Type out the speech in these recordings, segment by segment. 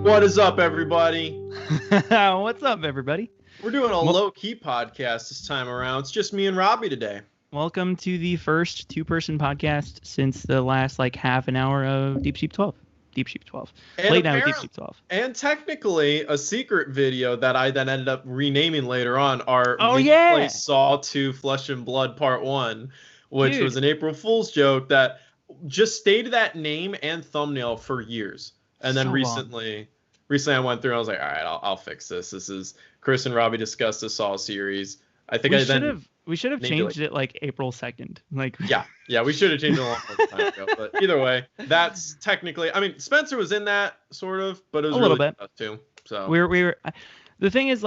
What is up, everybody? What's up, everybody? We're doing a low-key podcast this time around. It's just me and Robby today. Welcome to the first two-person podcast since the last half an hour of Deep Sheep 12. Late night with Deep Sheep 12. And technically a secret video that I then ended up renaming later on, our gameplay Saw 2 Flesh and Blood Part 1, which was an April Fool's joke that just stayed that name and thumbnail for years. And then recently I went through and I was like, all right, I'll fix this. This is Chris and Robby discussed the Saw series. I think we should have changed it April 2nd. Yeah, we should have changed it a long time ago. But either way, that's technically. I mean, Spencer was in that sort of, but it was a little bit too. So we were. The thing is,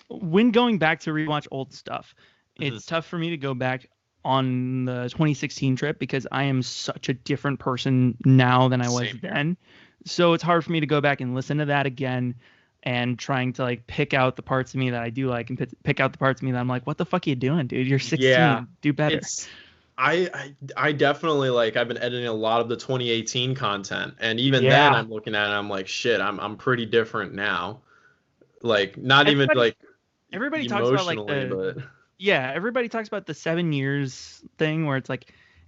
when going back to rewatch old stuff, it's tough for me to go back on the 2016 trip because I am such a different person now than I was then. So it's hard for me to go back and listen to that again and trying to pick out the parts of me that I do like and pick out the parts of me that I'm like, what the fuck are you doing, dude? You're 16. Yeah, do better. I definitely I've been editing a lot of the 2018 content, and even then I'm looking at it, I'm like, shit, I'm pretty different now. Everybody talks about everybody talks about the 7 years thing where it's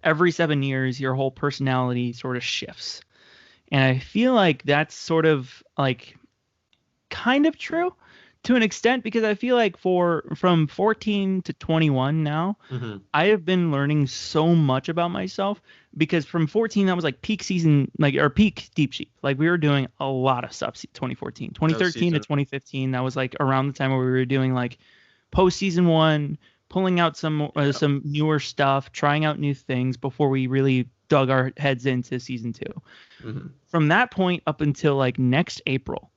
every 7 years your whole personality sort of shifts. And I feel like that's sort of kind of true to an extent, because I feel like from 14 to 21 now, I have been learning so much about myself, because from 14, that was peak season, or peak Deep Sheep. We were doing a lot of stuff 2014, 2013 to 2015. That was around the time where we were doing post season 1, pulling out some newer stuff, trying out new things before we really dug our heads into season 2. From that point up until next April,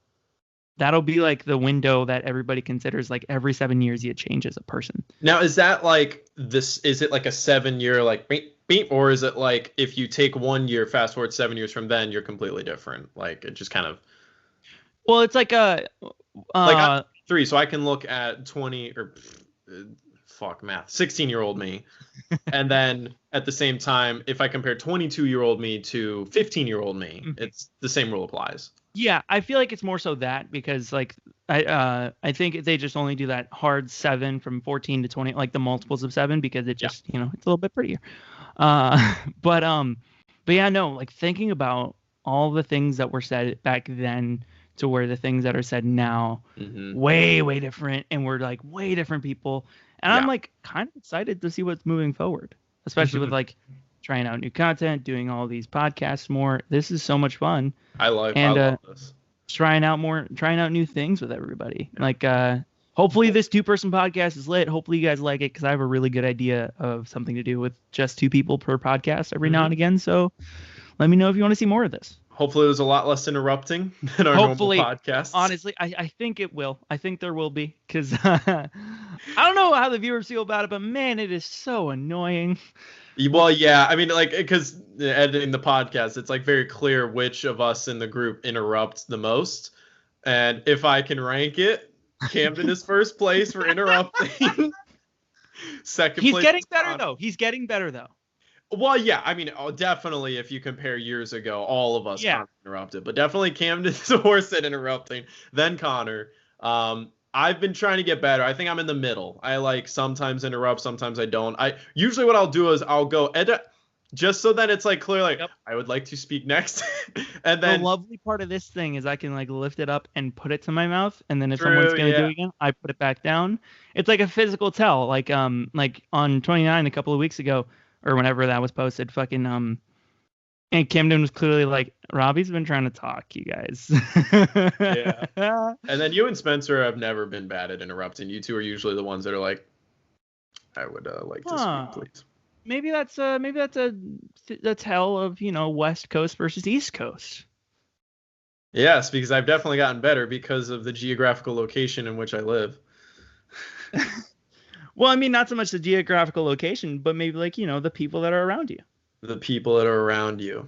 that'll be the window that everybody considers every 7 years you change as a person. Now, is that this? Is it a 7 year beep, beep, or is it if you take 1 year, fast forward 7 years from then, you're completely different? It just kind of. Well, it's I'm 3, so I can look at 20 or. Fuck math, 16-year-old me. And then at the same time, if I compare 22-year-old me to 15-year-old me, it's the same rule applies. Yeah, I feel it's more so that because I think they just only do that hard 7 from 14 to 20, the multiples of 7, because it just, it's a little bit prettier. But yeah, no, thinking about all the things that were said back then to where the things that are said now, way, way different. And we're way different people. And I'm kind of excited to see what's moving forward, especially with trying out new content, doing all these podcasts more. This is so much fun. I love this. Trying out new things with everybody. Hopefully this 2-person podcast is lit. Hopefully you guys like it, because I have a really good idea of something to do with just 2 people per podcast every now and again. So let me know if you want to see more of this. Hopefully there's a lot less interrupting than our normal podcasts. Honestly, I think it will. I think there will be, because I don't know how the viewers feel about it, but man, it is so annoying. Well, yeah, I mean, because editing the podcast, it's very clear which of us in the group interrupts the most. And if I can rank it, Camden is first place for interrupting. Second place. He's getting better, though. Well, yeah, I mean, definitely if you compare years ago, all of us interrupted. But definitely Camden's worse at interrupting than Connor. I've been trying to get better. I think I'm in the middle. I sometimes interrupt, sometimes I don't. Usually what I'll do is I'll go edit just so that it's clear, I would like to speak next. And then the lovely part of this thing is I can lift it up and put it to my mouth, and then if someone's gonna do it again, I put it back down. It's a physical tell. On 29 a couple of weeks ago, or whenever that was posted, and Camden was clearly Robby's been trying to talk, you guys. Yeah. And then you and Spencer have never been bad at interrupting. You two are usually the ones that are I would like to speak, please. Maybe that's a tell of, West Coast versus East Coast. Yes, because I've definitely gotten better because of the geographical location in which I live. Well, I mean, not so much the geographical location, but maybe the people that are around you. The people that are around you.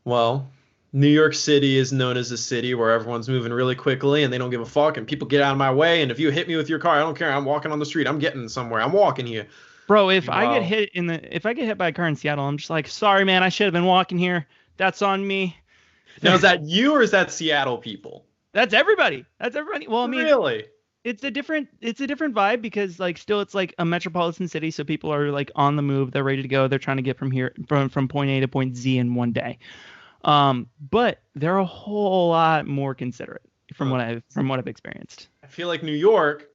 Well, New York City is known as a city where everyone's moving really quickly and they don't give a fuck, and people get out of my way. And if you hit me with your car, I don't care. I'm walking on the street. I'm getting somewhere. I'm walking here. Bro, if I get hit by a car in Seattle, I'm just sorry, man, I should have been walking here. That's on me. Now, is that you or is that Seattle people? That's everybody. That's everybody. Well, I mean, really, it's a different vibe because like still it's like a metropolitan city, so people are like on the move. They're ready to go. They're trying to get from point A to point Z in one day. But they're a whole lot more considerate from what I've experienced. I feel like New York.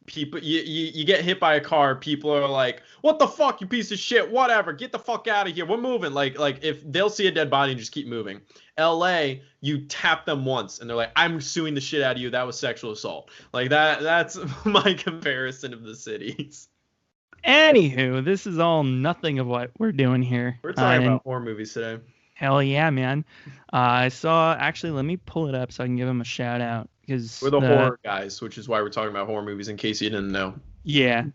People, you get hit by a car, people are like, what the fuck, you piece of shit, whatever, get the fuck out of here, we're moving. Like if they'll see a dead body and just keep moving. LA, you tap them once and they're like, I'm suing the shit out of you, that was sexual assault. Like that's my comparison of the cities. Anywho, this is all nothing of what we're doing here. We're talking about horror movies today. Hell yeah, man. I saw, actually, let me pull it up so I can give them a shout out. Because we're the horror guys, which is why we're talking about horror movies in case you didn't know. Yeah.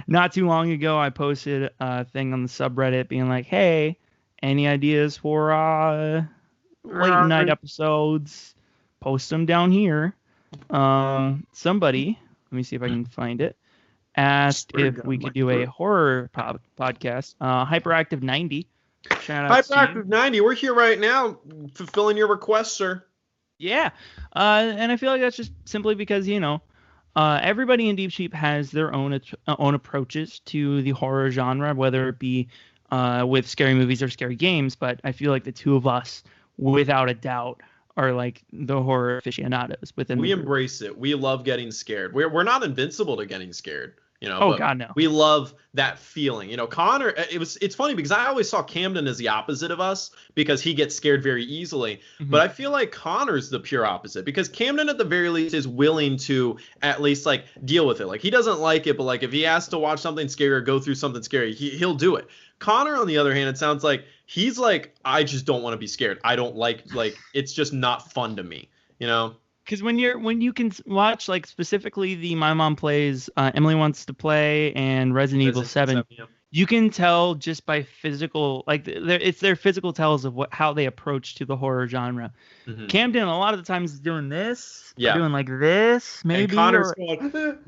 Not too long ago, I posted a thing on the subreddit being like, hey, any ideas for late night episodes? Post them down here. Somebody, let me see if I can find it, asked if we could do a horror podcast. Hyperactive 90. Shout out Hyperactive 90, we're here right now fulfilling your request, sir. Yeah, and I feel like that's just simply because, everybody in Deep Sheep has their own approaches to the horror genre, whether it be with scary movies or scary games. But I feel like the two of us, without a doubt, are like the horror aficionados within. We embrace it. We love getting scared. We're not invincible to getting scared. Oh God, no. We love that feeling. Connor, it's funny because I always saw Camden as the opposite of us because he gets scared very easily. Mm-hmm. But I feel like Connor's the pure opposite because Camden at the very least is willing to at least like deal with it. Like he doesn't like it, but like if he has to watch something scary or go through something scary, he'll do it. Connor, on the other hand, it sounds like he's like, I just don't want to be scared. I don't like it's just not fun to me, Because when you can watch like specifically the My Mom Plays, Emily Wants to Play, and Resident Evil 7, yeah. You can tell just by physical, like it's their physical tells of how they approach to the horror genre. Mm-hmm. Camden a lot of the times is doing this, doing like this, maybe. And Connor's going.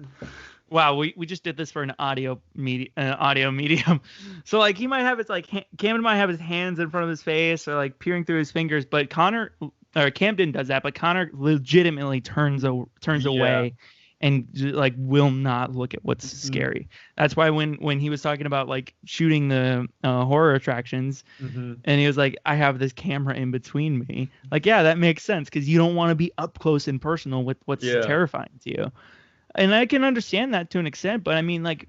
Wow, we just did this for an audio medium. So like he might have his like Camden might have his hands in front of his face or like peering through his fingers, but Camden does that, but Connor legitimately turns away and like will not look at what's scary. That's why when he was talking about like shooting the horror attractions, and he was like, I have this camera in between me. Like, yeah, that makes sense because you don't want to be up close and personal with what's terrifying to you. And I can understand that to an extent, but I mean, like,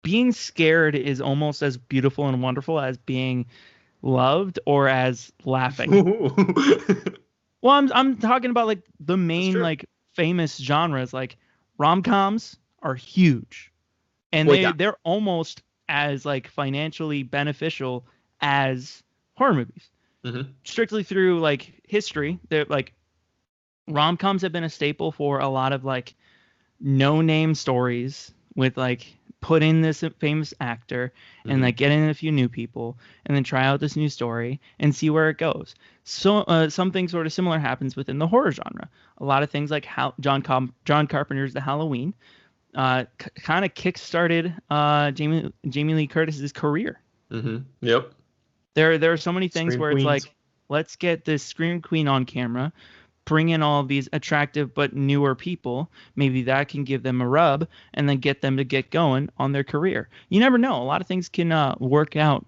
being scared is almost as beautiful and wonderful as being loved or as laughing. Well, I'm talking about like the main like famous genres. Like rom-coms are huge, and they're almost as like financially beneficial as horror movies. Mm-hmm. Strictly through like history, they're like rom-coms have been a staple for a lot of like no-name stories with like put in this famous actor and like get in a few new people and then try out this new story and see where it goes. So something sort of similar happens within the horror genre. A lot of things like John Carpenter's The Halloween kind of kickstarted Jamie Lee Curtis's career. Mm-hmm. Yep. There are so many things Scream where queens. It's like, let's get this Scream Queen on camera, bring in all of these attractive but newer people. Maybe that can give them a rub and then get them to get going on their career. You never know. A lot of things can work out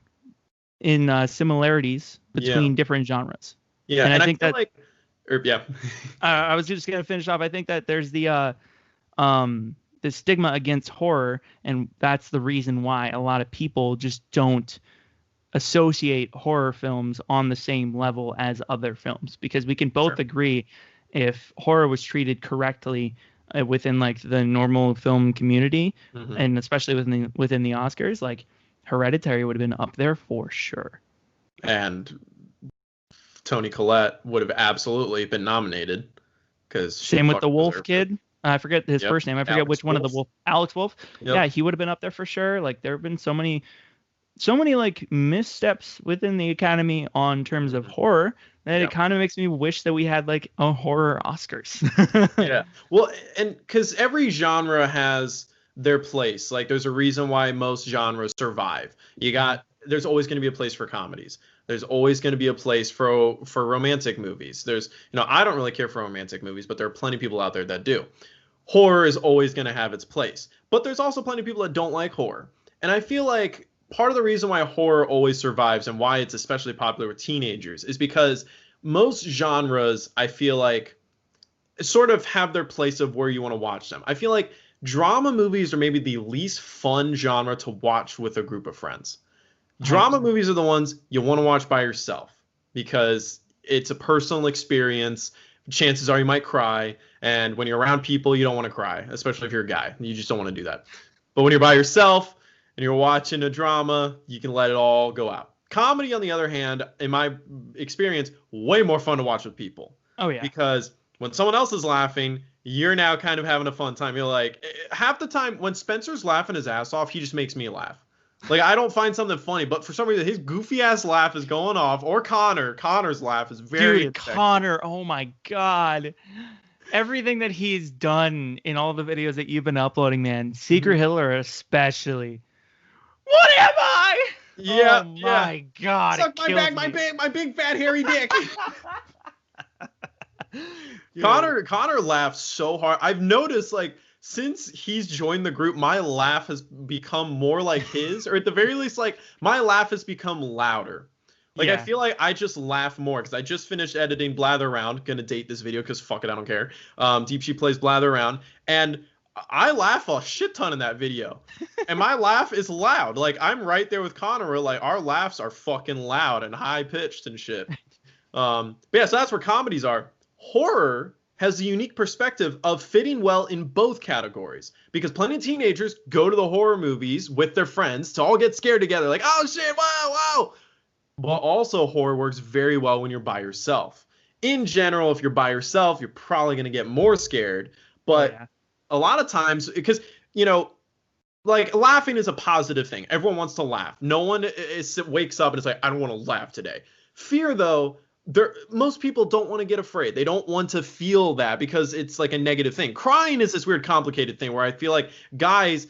in similarities between different genres. Yeah, and I think feel that I was just gonna finish off. I think that there's the stigma against horror, and that's the reason why a lot of people just don't associate horror films on the same level as other films, because we can both agree if horror was treated correctly within like the normal film community, and especially within the Oscars, like Hereditary would have been up there for sure. And Toni Collette would have absolutely been nominated. Because same with the Wolf kid. I forget his first name. I forget which one of the Wolf. Alex Wolff. Yep. Yeah, he would have been up there for sure. Like there have been so many like missteps within the Academy on terms of horror that it kind of makes me wish that we had like a horror Oscars. Yeah. Well, and because every genre has their place. Like there's a reason why most genres survive. You got there's always going to be a place for comedies. There's always going to be a place for romantic movies. There's, I don't really care for romantic movies, but there are plenty of people out there that do. Horror is always going to have its place. But there's also plenty of people that don't like horror. And I feel like part of the reason why horror always survives and why it's especially popular with teenagers is because most genres, I feel like, sort of have their place of where you want to watch them. I feel like drama movies are maybe the least fun genre to watch with a group of friends. Drama movies are the ones you want to watch by yourself because it's a personal experience. Chances are you might cry. And when you're around people, you don't want to cry, especially if you're a guy. You just don't want to do that. But when you're by yourself and you're watching a drama, you can let it all go out. Comedy, on the other hand, in my experience, way more fun to watch with people. Oh, yeah. Because when someone else is laughing, you're now kind of having a fun time. You're like, half the time when Spencer's laughing his ass off, he just makes me laugh. Like, I don't find something funny, but for some reason, his goofy ass laugh is going off. Or Connor's laugh is very Dude, Connor, oh my God. Everything that he's done in all the videos that you've been uploading, man. Secret Hitler especially. What am I? Yeah. Oh my God. Suck my back, my big fat hairy dick. Connor laughs so hard. I've noticed, like, since he's joined the group, my laugh has become more like his, or at the very least, like, my laugh has become louder. Like, I feel like I just laugh more because I just finished editing Blather Around. Gonna date this video because fuck it, I don't care. Deep She Plays Blather Around, and I laugh a shit ton in that video. And my laugh is loud. Like, I'm right there with Connor where, like, our laughs are fucking loud and high pitched and shit. But yeah, so that's where comedies are. Horror has the unique perspective of fitting well in both categories because plenty of teenagers go to the horror movies with their friends to all get scared together, like, oh shit, wow. But also horror works very well when you're by yourself. In general, if you're by yourself, you're probably going to get more scared. But a lot of times, because, like, laughing is a positive thing. Everyone wants to laugh. No one wakes up and is like, I don't want to laugh today. Fear, though, most people don't want to get afraid. They don't want to feel that because it's like a negative thing. Crying is this weird complicated thing where I feel like guys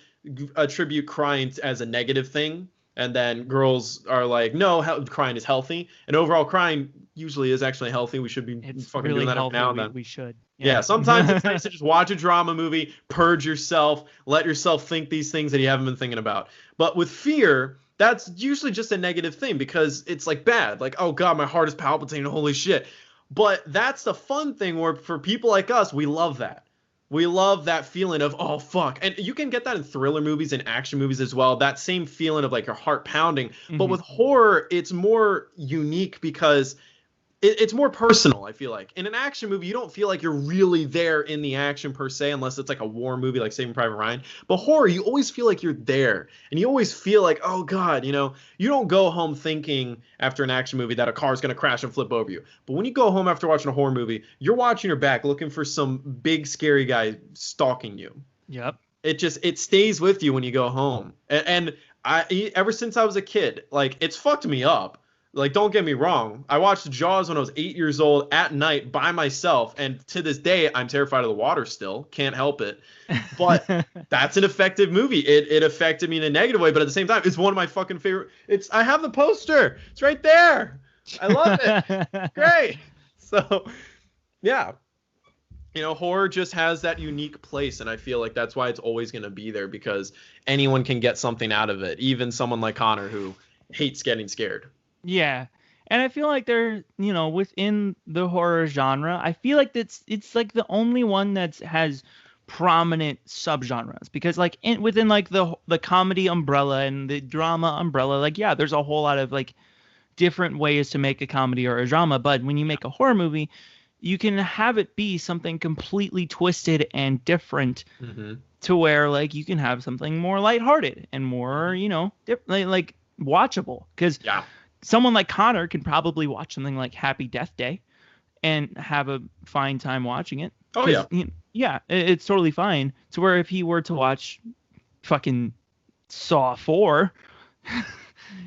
attribute crying as a negative thing, and then girls are like, no, crying is healthy. And overall, crying usually is actually healthy. We should be fucking really doing that healthy. now and then. We should. Yeah, sometimes it's nice to just watch a drama movie, purge yourself, let yourself think these things that you haven't been thinking about. But with fear, that's usually just a negative thing because it's like bad. Like, oh God, my heart is palpitating. Holy shit. But that's the fun thing where for people like us, we love that. We love that feeling of, oh fuck. And you can get that in thriller movies and action movies as well. That same feeling of like your heart pounding. But with horror, it's more unique because it's more personal, I feel like. In an action movie, you don't feel like you're really there in the action per se, unless it's like a war movie like Saving Private Ryan. But horror, you always feel like you're there. And you always feel like, oh God, you don't go home thinking after an action movie that a car is going to crash and flip over you. But when you go home after watching a horror movie, you're watching your back looking for some big scary guy stalking you. Yep. It stays with you when you go home. And I ever since I was a kid, like, it's fucked me up. Like, don't get me wrong. I watched Jaws when I was 8 years old at night by myself. And to this day, I'm terrified of the water still. Can't help it. But that's an effective movie. It affected me in a negative way. But at the same time, it's one of my fucking favorite. I have the poster. It's right there. I love it. Great. So, yeah. Horror just has that unique place. And I feel like that's why it's always going to be there because anyone can get something out of it. Even someone like Connor who hates getting scared. Yeah. And I feel like they're, within the horror genre, I feel like it's like the only one that has prominent subgenres because like within like the comedy umbrella and the drama umbrella, like, yeah, there's a whole lot of like different ways to make a comedy or a drama. But when you make a horror movie, you can have it be something completely twisted and different to where like you can have something more lighthearted and more, like watchable because someone like Connor can probably watch something like Happy Death Day and have a fine time watching it. Oh, yeah. It's totally fine. To where if he were to watch fucking Saw 4,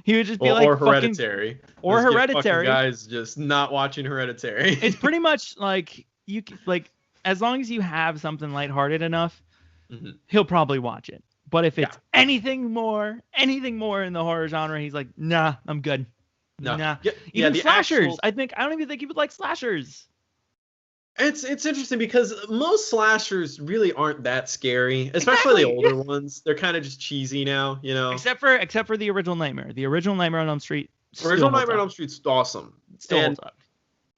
he would just be like, or Hereditary. Or Hereditary. Guys just not watching Hereditary. It's pretty much like as long as you have something lighthearted enough, he'll probably watch it. But if it's anything more in the horror genre, he's like, nah, I'm good. No. Nah. Yeah, Even slashers. I don't even think he would like slashers. It's interesting because most slashers really aren't that scary, especially the older ones. They're kind of just cheesy now, you know. Except for the original Nightmare. The original Nightmare on Elm Street. Original Nightmare on Elm Street's awesome. Still holds up.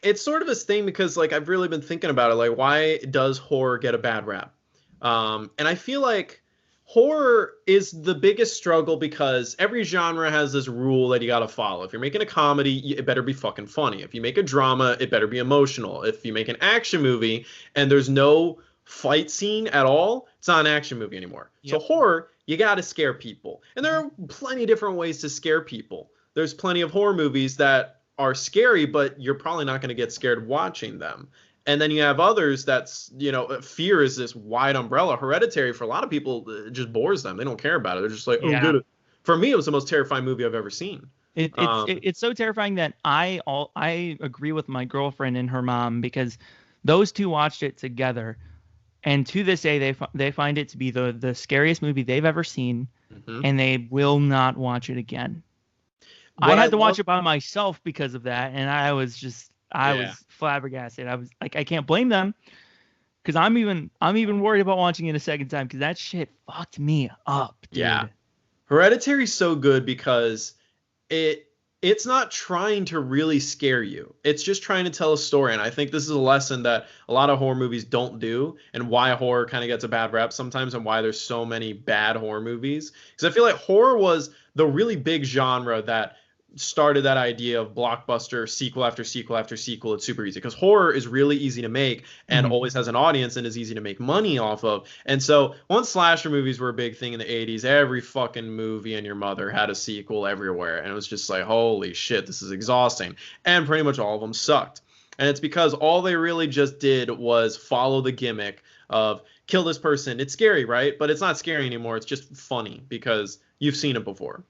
It's sort of this thing because like I've really been thinking about it. Like, why does horror get a bad rap? And I feel like horror is the biggest struggle because every genre has this rule that you got to follow. If you're making a comedy, it better be fucking funny. If you make a drama, it better be emotional. If you make an action movie and there's no fight scene at all, it's not an action movie anymore. Yep. So horror, you got to scare people. And there are plenty of different ways to scare people. There's plenty of horror movies that are scary, but you're probably not going to get scared watching them. And then you have others that's, you know, fear is this wide umbrella. Hereditary, for a lot of people, it just bores them. They don't care about it. They're just like, oh, good. For me, it was the most terrifying movie I've ever seen. It's so terrifying that I agree with my girlfriend and her mom because those two watched it together. And to this day, they find it to be the scariest movie they've ever seen. Mm-hmm. And they will not watch it again. I had to watch it by myself because of that. And I was flabbergasted. I was like, I can't blame them because I'm even worried about watching it a second time because that shit fucked me up, dude. Yeah. Hereditary's so good because it's not trying to really scare you. It's just trying to tell a story. And I think this is a lesson that a lot of horror movies don't do and why horror kind of gets a bad rap sometimes and why there's so many bad horror movies. Because I feel like horror was the really big genre that started that idea of blockbuster sequel after sequel after sequel. It's super easy because horror is really easy to make and always has an audience and is easy to make money off of. And so once slasher movies were a big thing in the 80s, every fucking movie and your mother had a sequel everywhere. And it was just like, holy shit, this is exhausting. And pretty much all of them sucked. And it's because all they really just did was follow the gimmick of kill this person. It's scary, right? But it's not scary anymore. It's just funny because you've seen it before.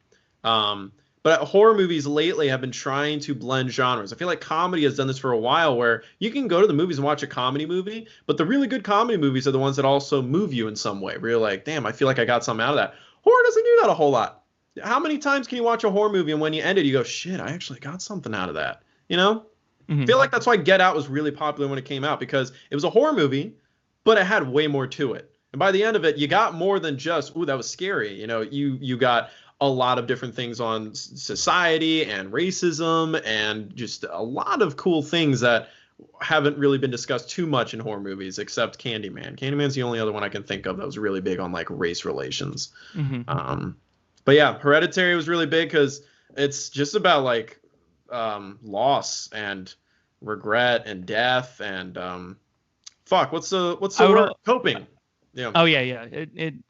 But horror movies lately have been trying to blend genres. I feel like comedy has done this for a while where you can go to the movies and watch a comedy movie, but the really good comedy movies are the ones that also move you in some way. Where you're like, damn, I feel like I got something out of that. Horror doesn't do that a whole lot. How many times can you watch a horror movie and when you end it, you go, shit, I actually got something out of that? You know? Mm-hmm. I feel like that's why Get Out was really popular when it came out because it was a horror movie, but it had way more to it. And by the end of it, you got more than just, ooh, that was scary. You know, you got a lot of different things on society and racism and just a lot of cool things that haven't really been discussed too much in horror movies except Candyman. Candyman's the only other one I can think of that was really big on like race relations. Mm-hmm. But yeah, Hereditary was really big because it's just about like loss and regret and death and what's the word? Coping. Yeah. Oh yeah.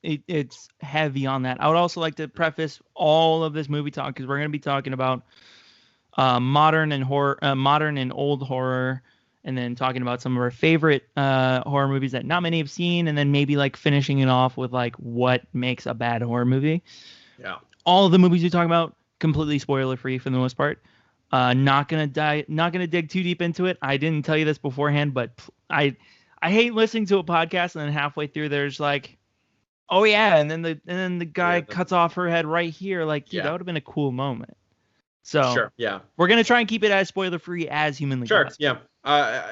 It's heavy on that. I would also like to preface all of this movie talk because we're going to be talking about modern and old horror, and then talking about some of our favorite horror movies that not many have seen, and then maybe like finishing it off with like what makes a bad horror movie. Yeah. All of the movies we talk about completely spoiler free for the most part. Not gonna dig too deep into it. I didn't tell you this beforehand, but I hate listening to a podcast and then halfway through there's like, oh yeah, and then the guy cuts off her head right here. Like, dude, that would have been a cool moment. So sure, yeah, we're gonna try and keep it as spoiler free as humanly possible. Yeah.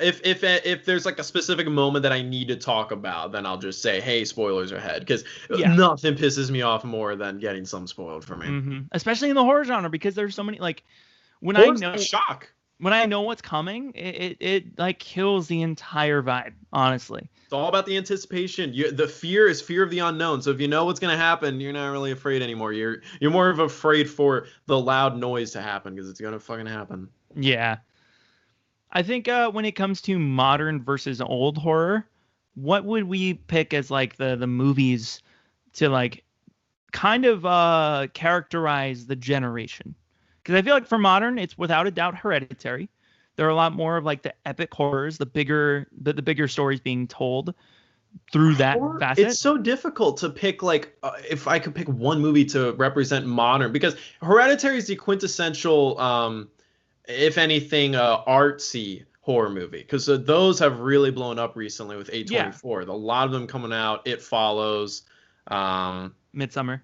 If there's like a specific moment that I need to talk about, then I'll just say, hey, spoilers ahead, because nothing pisses me off more than getting some spoiled for me. Mm-hmm. Especially in the horror genre, because there's so many like when I know what's coming, it like kills the entire vibe, honestly. It's all about the anticipation. The fear is fear of the unknown. So if you know what's going to happen, you're not really afraid anymore. You're more of afraid for the loud noise to happen because it's going to fucking happen. Yeah. I think when it comes to modern versus old horror, what would we pick as like the movies to like kind of characterize the generation? Because I feel like for modern, it's without a doubt Hereditary. There are a lot more of like the epic horrors, the bigger stories being told through that facet. It's so difficult to pick like if I could pick one movie to represent modern, because Hereditary is the quintessential, if anything, artsy horror movie, because those have really blown up recently with A24. A lot of them coming out. It Follows. Midsummer.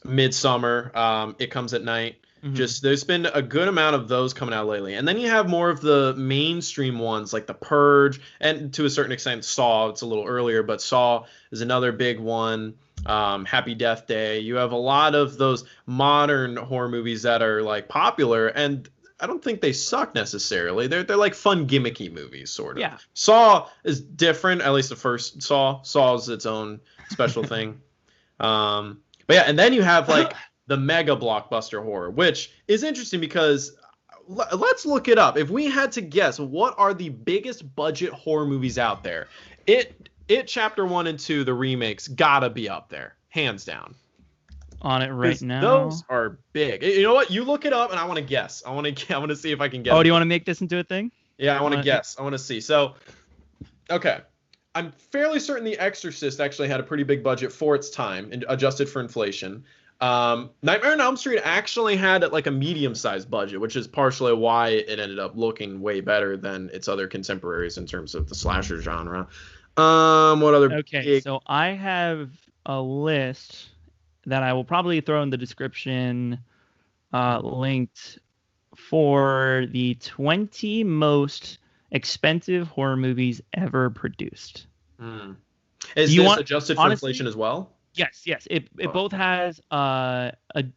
It Comes at Night. Mm-hmm. Just there's been a good amount of those coming out lately. And then you have more of the mainstream ones like The Purge and to a certain extent Saw. It's a little earlier, but Saw is another big one. Happy Death Day. You have a lot of those modern horror movies that are like popular, and I don't think they suck necessarily. They're like fun gimmicky movies, sort of. Yeah. Saw is different, at least the first Saw. Saw is its own special thing. But yeah, and then you have like the mega blockbuster horror, which is interesting because let's look it up. If we had to guess, what are the biggest budget horror movies out there? It Chapter 1 and 2, the remakes, gotta be up there, hands down. On it right now. Those are big. You know what? You look it up, and I want to guess. I want to see if I can guess. Oh, do you want to make this into a thing? Yeah, I want to guess. I want to see. So, okay. I'm fairly certain The Exorcist actually had a pretty big budget for its time, and adjusted for inflation. Nightmare on Elm Street actually had like a medium-sized budget, which is partially why it ended up looking way better than its other contemporaries in terms of the slasher genre. What other? Okay, so I have a list that I will probably throw in the description, linked for the 20 most expensive horror movies ever produced. Is this adjusted for inflation as well? Yes. It both has a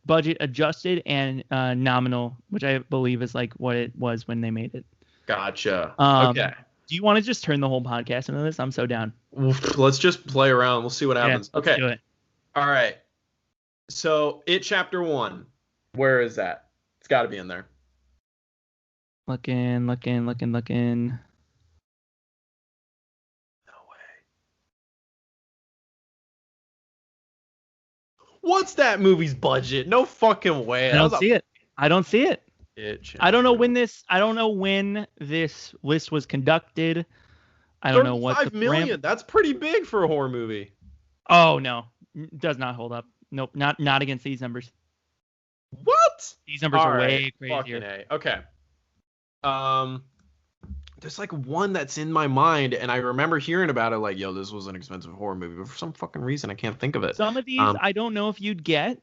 budget adjusted and nominal, which I believe is like what it was when they made it. Gotcha. Okay. Do you want to just turn the whole podcast into this? I'm so down. Let's just play around. We'll see what happens. Yeah, okay. Do it. All right. So It Chapter 1. Where is that? It's got to be in there. Looking. No way. What's that movie's budget? No fucking way. I don't see it. I don't see it. I don't know when this list was conducted. I don't know what. 5 million. That's pretty big for a horror movie. Oh no, does not hold up. Nope, not against these numbers. What? These numbers are way crazier. Okay. There's like one that's in my mind, and I remember hearing about it. Like, yo, this was an expensive horror movie, but for some fucking reason, I can't think of it. Some of these I don't know if you'd get.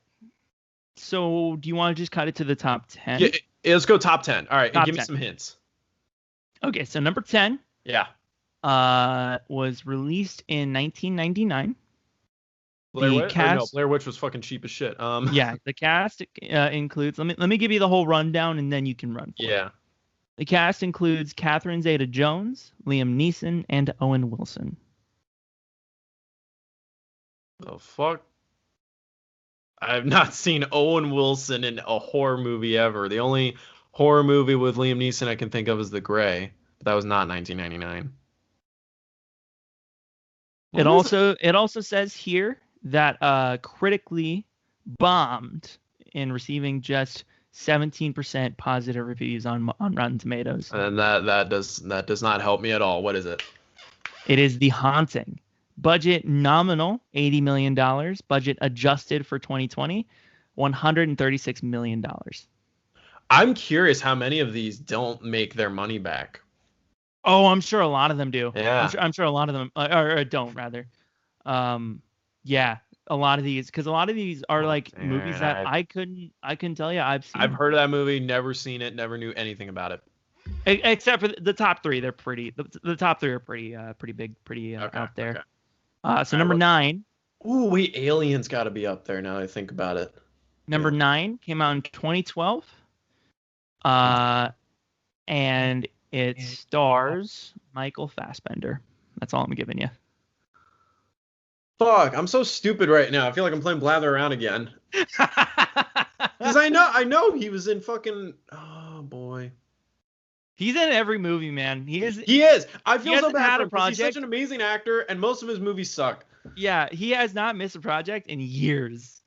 So, do you want to just cut it to the top 10? Yeah, let's go top 10. All right, and give me some hints. Okay, so number 10. Yeah. Was released in 1999. Blair Witch? No, Blair Witch was fucking cheap as shit. Yeah, the cast includes. Let me give you the whole rundown, and then you can run. Yeah. The cast includes Catherine Zeta-Jones, Liam Neeson, and Owen Wilson. The fuck? I have not seen Owen Wilson in a horror movie ever. The only horror movie with Liam Neeson I can think of is The Grey, but that was not 1999. It also says here that critically bombed in receiving just 17% positive reviews on Rotten Tomatoes. And that does not help me at all. What is it? It is The Haunting. Budget nominal, $80 million. Budget adjusted for 2020, $136 million. I'm curious how many of these don't make their money back. Oh, I'm sure a lot of them do. Yeah. I'm sure a lot of them or don't rather. Yeah, a lot of these, because a lot of these are like movies that I couldn't tell you I've seen. I've heard of that movie, never seen it, never knew anything about it. Except for the top three, they're pretty. The top three are pretty big, out there. Okay. So number 9. Ooh, Aliens got to be up there now that I think about it. Number 9 came out in 2012. And it stars Michael Fassbender. That's all I'm giving you. Fuck, I'm so stupid right now. I feel like I'm playing Blather Around again. Because I know he was in fucking. Oh boy. He's in every movie, man. He is. I feel so bad for him because he's such an amazing actor, and most of his movies suck. Yeah, he has not missed a project in years.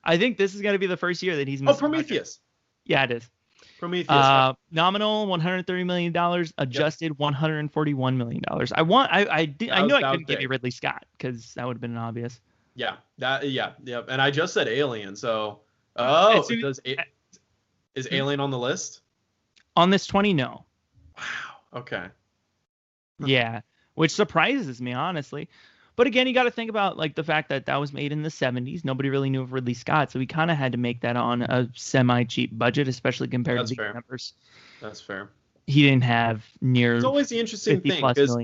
I think this is going to be the first year that he's missed. Oh, Prometheus. Yeah, it is. Prometheus. Nominal $130 million, adjusted $141 million. I knew I couldn't give you Ridley Scott because that would have been obvious. Yeah. And I just said Alien, so is Alien on the list? On this 20, no. Wow. Okay. Yeah, which surprises me, honestly. But again, you got to think about like the fact that that was made in the 70s. Nobody really knew of Ridley Scott, so we kind of had to make that on a semi-cheap budget, especially compared to these numbers. That's fair. He didn't have near. It's always the interesting thing because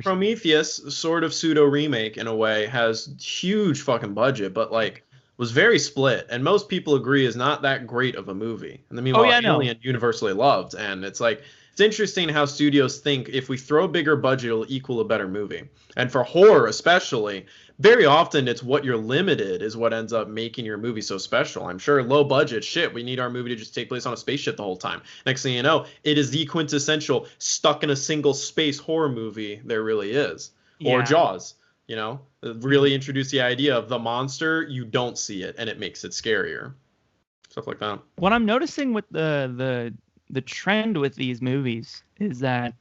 Prometheus, sort of pseudo remake in a way, has huge fucking budget, but like was very split, and most people agree is not that great of a movie. And then meanwhile, Alien universally loved, and it's like it's interesting how studios think if we throw a bigger budget, it'll equal a better movie. And for horror especially, very often it's what you're limited is what ends up making your movie so special. I'm sure low budget, shit, we need our movie to just take place on a spaceship the whole time. Next thing you know, it is the quintessential stuck in a single space horror movie there really is. Yeah. Or Jaws, you know, really introduce the idea of the monster, you don't see it, and it makes it scarier. Stuff like that. What I'm noticing with the trend with these movies is that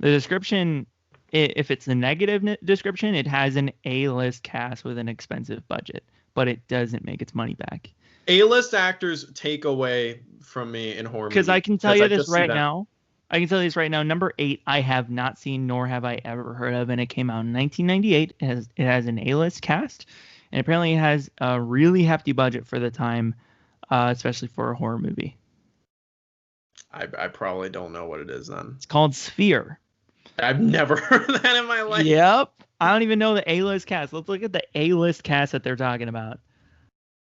the description, if it's a negative description, it has an A-list cast with an expensive budget, but it doesn't make its money back. A-list actors take away from me in horror movies. Because I can tell you this right now. I can tell you this right now. Number 8, I have not seen nor have I ever heard of, and it came out in 1998. It has an A-list cast, and apparently it has a really hefty budget for the time, especially for a horror movie. I probably don't know what it is then. It's called Sphere. I've never heard of that in my life. Yep. I don't even know the A-list cast. Let's look at the A-list cast that they're talking about.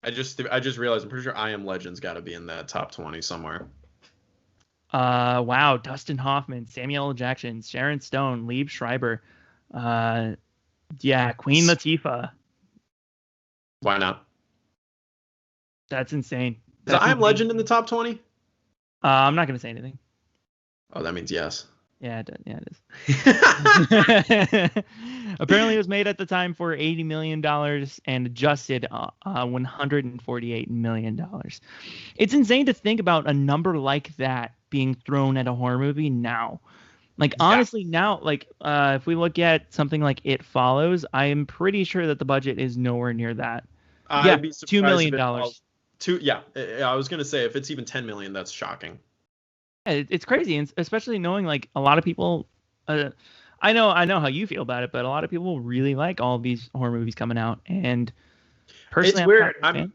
I just realized I'm pretty sure I Am Legend's got to be in that top 20 somewhere. Wow. Dustin Hoffman, Samuel L. Jackson, Sharon Stone, Liev Schreiber. Yeah, Queen Latifah. Why not? That's insane. Is I Am Legend in the top 20? I'm not going to say anything. Oh, that means yes. Yeah, it is. Apparently, it was made at the time for $80 million and adjusted $148 million. It's insane to think about a number like that being thrown at a horror movie now. Like, honestly, now, like, if we look at something like It Follows, I am pretty sure that the budget is nowhere near that. I'd be surprised $2 million. I was going to say, if it's even $10 million, that's shocking. It's crazy, and especially knowing like a lot of people. I know how you feel about it, but a lot of people really like all of these horror movies coming out. And personally, it's weird. I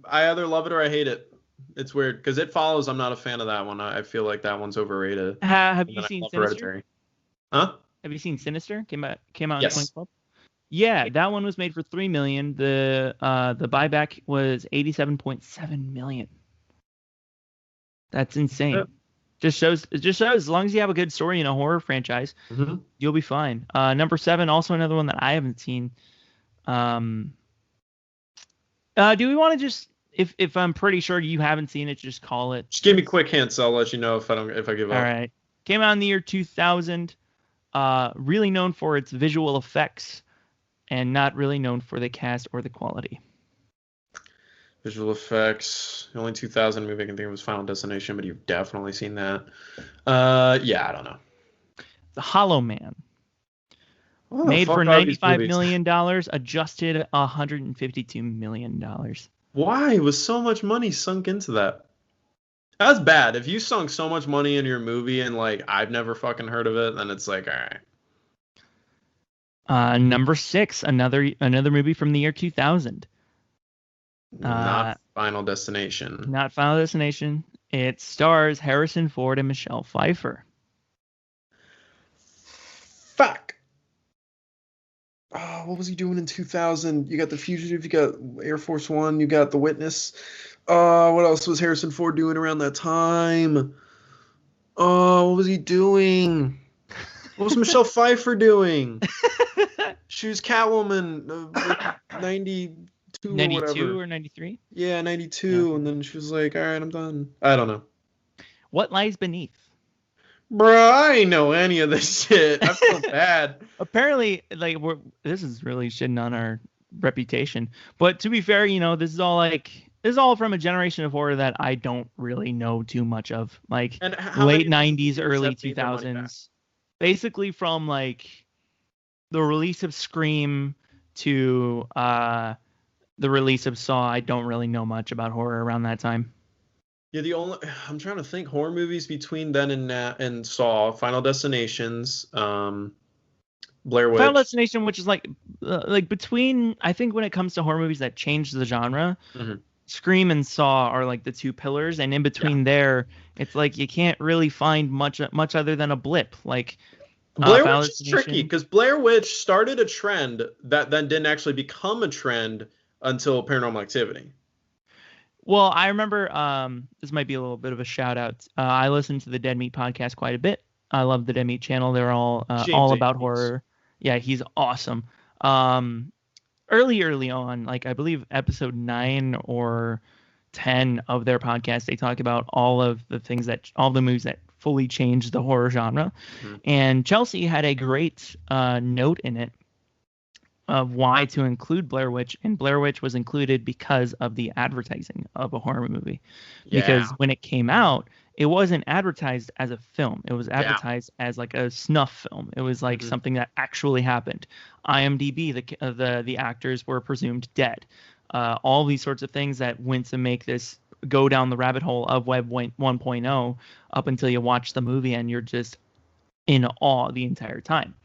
either love it or I hate it. It's weird because It Follows. I'm not a fan of that one. I feel like that one's overrated. Have you seen Sinister? Hereditary. Huh? Have you seen Sinister? Came out in 2012. Yeah, that one was made for $3 million. The buyback was $87.7 million. That's insane. It just shows as long as you have a good story in a horror franchise, you'll be fine. Number 7, also another one that I haven't seen. Do we want to just, if I'm pretty sure you haven't seen it, just call it? Just give me quick hints. I'll let you know if I give up. All right. Came out in the year 2000. Really known for its visual effects, and not really known for the cast or the quality. Visual effects. The only 2000 movie I can think of was Final Destination, but you've definitely seen that. Yeah, I don't know. The Hollow Man. Made for $95 million, adjusted $152 million. Why was so much money sunk into that? That's bad. If you sunk so much money into your movie and like I've never fucking heard of it, then it's like, all right. Number 6, another movie from the year 2000. Not Final Destination. Not Final Destination. It stars Harrison Ford and Michelle Pfeiffer. Fuck. Oh, what was he doing in 2000? You got The Fugitive, you got Air Force One, you got The Witness. What else was Harrison Ford doing around that time? Oh, what was he doing? What was Michelle Pfeiffer doing? She was Catwoman, 92 or 93? Yeah, 92. Yeah. And then she was like, all right, I'm done. I don't know. What Lies Beneath? Bro, I ain't know any of this shit. I feel bad. Apparently, like, this is really shitting on our reputation. But to be fair, this is all from a generation of horror that I don't really know too much of. Like, late 90s, early 2000s. Basically from, like, the release of Scream to the release of Saw, I don't really know much about horror around that time. Yeah, I'm trying to think horror movies between then and Saw, Final Destinations, Blair Witch. Final Destination, which is like between, I think when it comes to horror movies that change the genre, Scream and Saw are like the two pillars, and in between there, it's like you can't really find much other than a blip. Like Blair Witch is tricky because Blair Witch started a trend that then didn't actually become a trend until Paranormal Activity. Well, I remember, this might be a little bit of a shout out. I listen to the Dead Meat podcast quite a bit. I love the Dead Meat channel. They're all about horror. Yeah, he's awesome. Early on, like I believe episode 9 or 10 of their podcast, they talk about all the movies that fully changed the horror genre. And Chelsea had a great note in it of why to include Blair Witch, and Blair Witch was included because of the advertising of a horror movie. Because when it came out, it wasn't advertised as a film. It was advertised as like a snuff film. It was like something that actually happened. IMDb, the actors were presumed dead. All these sorts of things that went to make this go down the rabbit hole of Web 1.0 up until you watch the movie and you're just in awe the entire time.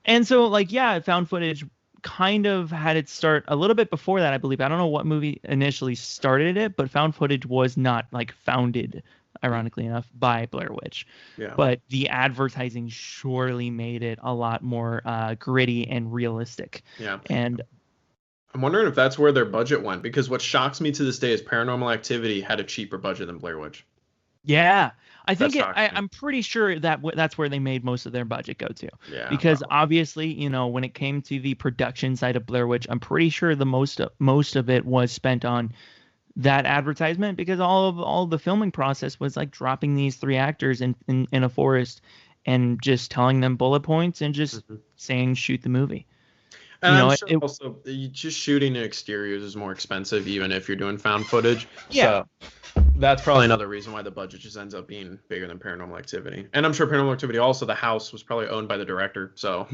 And so, like, found footage kind of had its start a little bit before that, I believe. I don't know what movie initially started it, but found footage was not, like, founded, ironically enough, by Blair Witch. Yeah. But the advertising surely made it a lot more gritty and realistic. Yeah. And I'm wondering if that's where their budget went, because what shocks me to this day is Paranormal Activity had a cheaper budget than Blair Witch. Yeah. I'm pretty sure that's where they made most of their budget go to. Yeah, because obviously, when it came to the production side of Blair Witch, I'm pretty sure the most of it was spent on that advertisement, because all of the filming process was like dropping these 3 actors in a forest and just telling them bullet points and just saying shoot the movie. And I'm sure also just shooting in exteriors is more expensive, even if you're doing found footage. Yeah. So that's probably another reason why the budget just ends up being bigger than Paranormal Activity. And I'm sure Paranormal Activity also, the house was probably owned by the director. So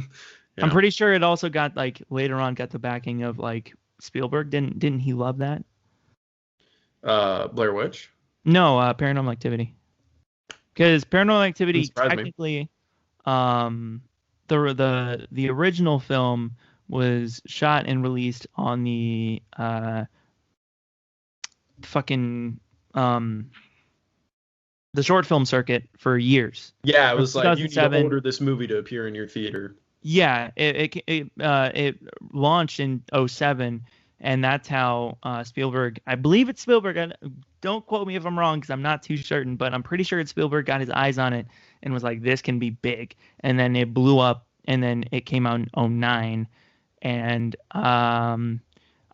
I'm pretty sure it also got, like, later on got the backing of, like, Spielberg. Didn't he love that? Blair Witch? No, Paranormal Activity. Because Paranormal Activity technically, the original film was shot and released on the the short film circuit for years. Yeah, it was like, you need to order this movie to appear in your theater. Yeah, it launched in 2007, and that's how Spielberg, I believe it's Spielberg, don't quote me if I'm wrong because I'm not too certain, but I'm pretty sure it's Spielberg got his eyes on it and was like, this can be big. And then it blew up, and then it came out in 2009. And I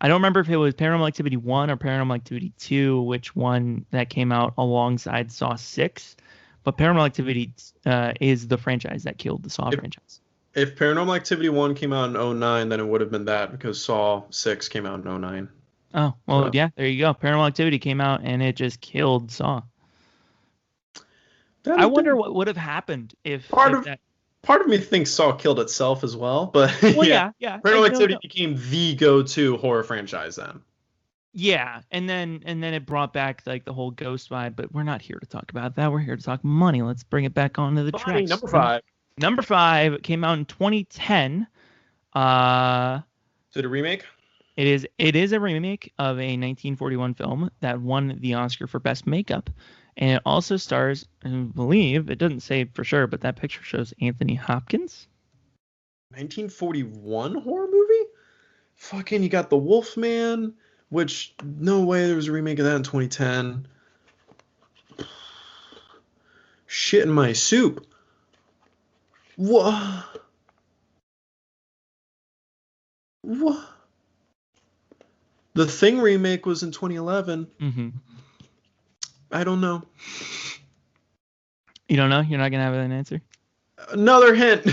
don't remember if it was Paranormal Activity 1 or Paranormal Activity 2, which one that came out alongside Saw 6. But Paranormal Activity is the franchise that killed the Saw franchise. If Paranormal Activity 1 came out in 2009, then it would have been that, because Saw 6 came out in 2009. Oh, well, yeah, there you go. Paranormal Activity came out, and it just killed Saw. I wonder what would have happened if Part of me thinks Saw killed itself as well, but yeah. Paranormal Activity became the go-to horror franchise then. Yeah, and then it brought back, like, the whole ghost vibe, but we're not here to talk about that. We're here to talk money. Let's bring it back onto the tracks. Number 5. Number 5 came out in 2010. Is it a remake? It is a remake of a 1941 film that won the Oscar for Best Makeup. And it also stars, I believe, it doesn't say for sure, but that picture shows Anthony Hopkins. 1941 horror movie? Fucking, you got The Wolfman, which, no way there was a remake of that in 2010. Shit in my soup. What? The Thing remake was in 2011. Mm-hmm. I don't know. You don't know? You're not going to have an answer? Another hint.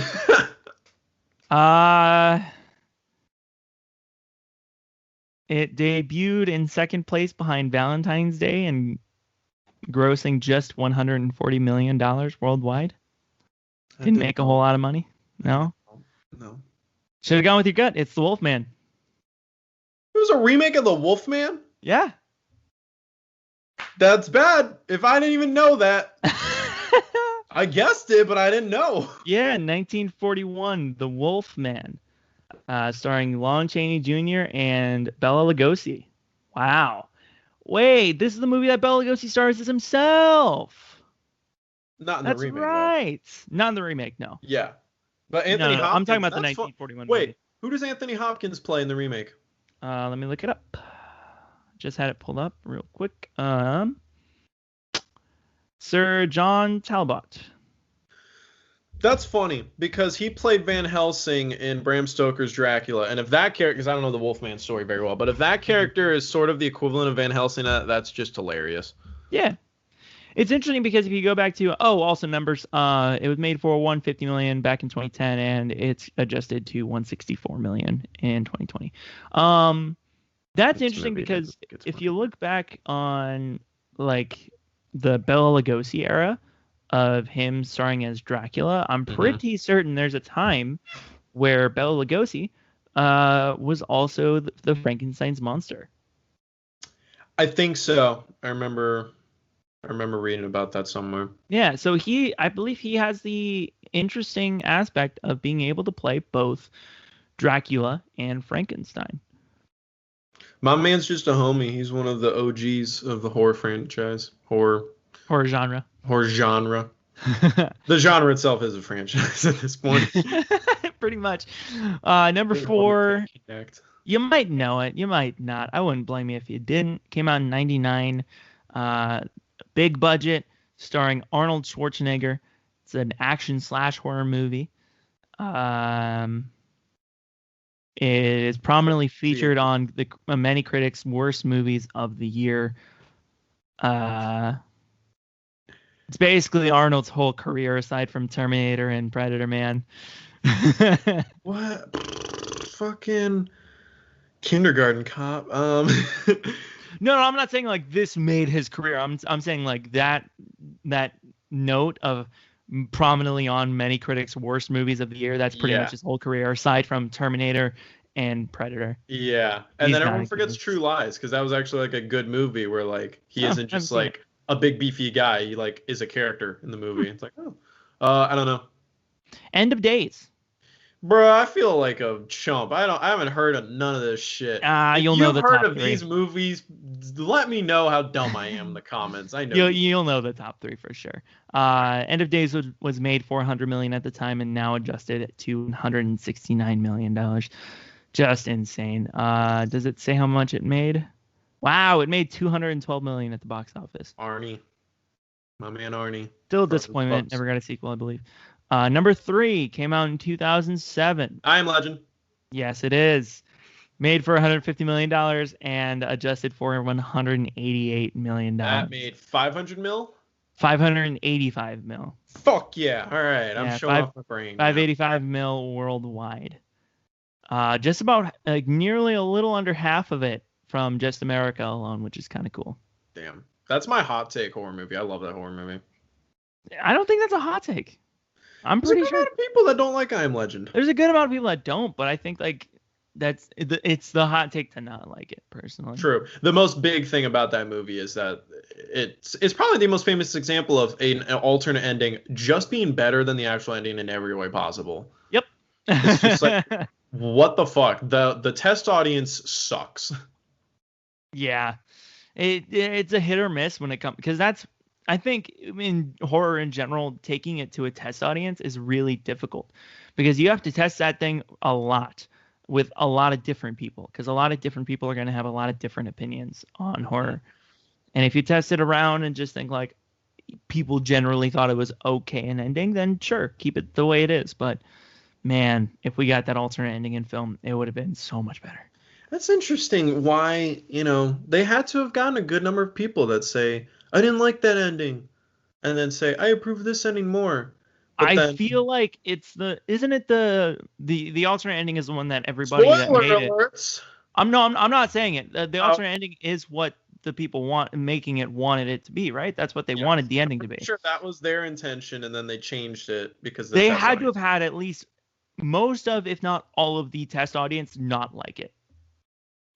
It debuted in second place behind Valentine's Day and grossing just $140 million worldwide. Didn't make a whole lot of money. No? No. Should have gone with your gut. It's The Wolfman. It was a remake of The Wolfman? Yeah. That's bad. If I didn't even know that. I guessed it, but I didn't know. Yeah, 1941, The Wolf Man, starring Lon Chaney Jr. and Bela Lugosi. Wow. Wait, this is the movie that Bela Lugosi stars as himself. Not in That's the remake, right. though. Not in the remake, no. Yeah. But Anthony No, Hopkins. I'm talking about the 1941 movie. Wait, who does Anthony Hopkins play in the remake? Let me look it up. Just had it pulled up real quick. Sir John Talbot. That's funny because he played Van Helsing in Bram Stoker's Dracula, and if that character, because I don't know the Wolfman story very well, but if that character is sort of the equivalent of Van Helsing, that's just hilarious. Yeah, it's interesting because if you go back to also numbers, it was made for $150 million back in 2010, and it's adjusted to $164 million in 2020. That's interesting because if you look back on like the Bela Lugosi era of him starring as Dracula, I'm pretty certain there's a time where Bela Lugosi was also the Frankenstein's monster. I think so. I remember reading about that somewhere. Yeah, so I believe he has the interesting aspect of being able to play both Dracula and Frankenstein. My man's just a homie. He's one of the OGs of the horror franchise. Horror genre. The genre itself is a franchise at this point. Pretty much. Number 4. You might know it. You might not. I wouldn't blame you if you didn't. Came out in 1999. Big budget, starring Arnold Schwarzenegger. It's an action/horror movie. It is prominently featured on the many critics' worst movies of the year. It's basically Arnold's whole career aside from Terminator and Predator, man. What? Fucking Kindergarten Cop. No, I'm not saying like this made his career. I'm saying like that note of prominently on many critics' worst movies of the year. That's pretty much his whole career, aside from Terminator and Predator. Yeah, and then everyone forgets True Lies because that was actually like a good movie where like he isn't just like a big beefy guy. He like is a character in the movie. It's like I don't know. End of Days. Bro, I feel like a chump. I haven't heard of none of this shit. You'll know the top 3. If you've heard of these movies, let me know how dumb I am in the comments. I know. You'll know the top 3 for sure. End of Days was made $400 million at the time and now adjusted to $169 million. Just insane. Does it say how much it made? Wow, it made $212 million at the box office. Arnie. My man Arnie. Still a disappointment. Never got a sequel, I believe. Number 3 came out in 2007. I Am Legend. Yes, it is. Made for $150 million and adjusted for $188 million. That made 500 mil? 585 mil. Fuck yeah. All right. I'm showing off my brain. 585 mil worldwide. Just about nearly a little under half of it from just America alone, which is kind of cool. Damn. That's my hot take horror movie. I love that horror movie. I don't think that's a hot take. I'm pretty sure. There's a lot of people that don't like I Am Legend. There's a good amount of people that don't, but I think like it's the hot take to not like it personally. True. The most big thing about that movie is that it's probably the most famous example of an alternate ending just being better than the actual ending in every way possible. Yep. It's just like what the fuck? The test audience sucks. Yeah. It's a hit or miss when it comes because I think in horror in general, taking it to a test audience is really difficult because you have to test that thing a lot with a lot of different people because a lot of different people are going to have a lot of different opinions on horror. And if you test it around and just think like people generally thought it was okay an ending, then sure, keep it the way it is. But man, if we got that alternate ending in film, it would have been so much better. That's interesting why, they had to have gotten a good number of people that say, I didn't like that ending, and then say I approve this ending more. I feel like isn't it the alternate ending is the one that everybody that made alerts. It. I'm not saying it. The alternate ending is what the people wanted it to be, right? That's what they wanted the ending to be. Sure, that was their intention, and then they changed it because they had to have had at least most of, if not all of, the test audience not like it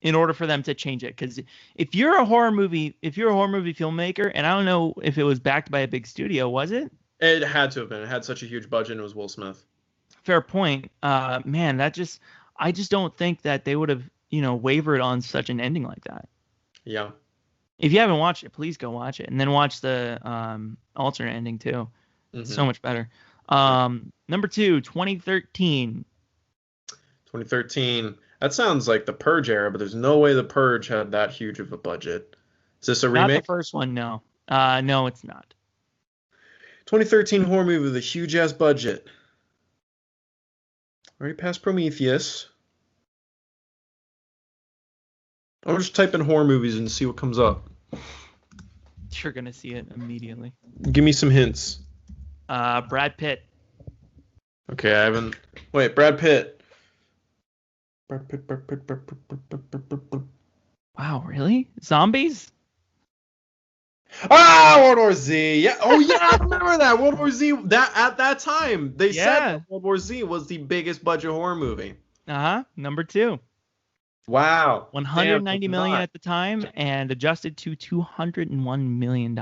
in order for them to change it. Because if you're a horror movie filmmaker, and I don't know if it was backed by a big studio, was it? It had to have been. It had such a huge budget, and it was Will Smith. Fair point. Man, I just don't think that they would have, wavered on such an ending like that. Yeah. If you haven't watched it, please go watch it, and then watch the alternate ending too. It's so much better. Number 2, 2013. 2013. That sounds like the Purge era, but there's no way the Purge had that huge of a budget. Is this a remake? Not the first one, no. No, it's not. 2013 horror movie with a huge ass budget. Already past Prometheus. I'll just type in horror movies and see what comes up. You're gonna see it immediately. Give me some hints. Brad Pitt. Okay, I haven't. Wait, Brad Pitt. Wow, really? Zombies? World War Z. Yeah. Oh yeah, I remember that. World War Z. That at that time they said that World War Z was the biggest budget horror movie. Number 2. Wow. 190 million at the time and adjusted to $201 million.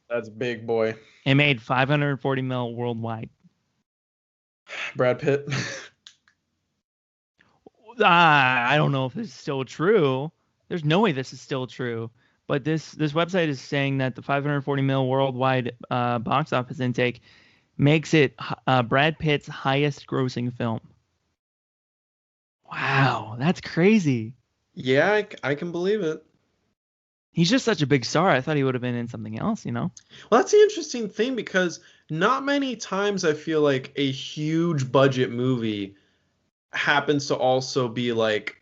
That's big, boy. It made 540 mil worldwide. Brad Pitt. I don't know if this is still true. There's no way this is still true. But this website is saying that the 540 mil worldwide box office intake makes it Brad Pitt's highest grossing film. Wow, that's crazy. Yeah, I can believe it. He's just such a big star. I thought he would have been in something else, Well, that's the interesting thing because not many times I feel like a huge budget movie happens to also be like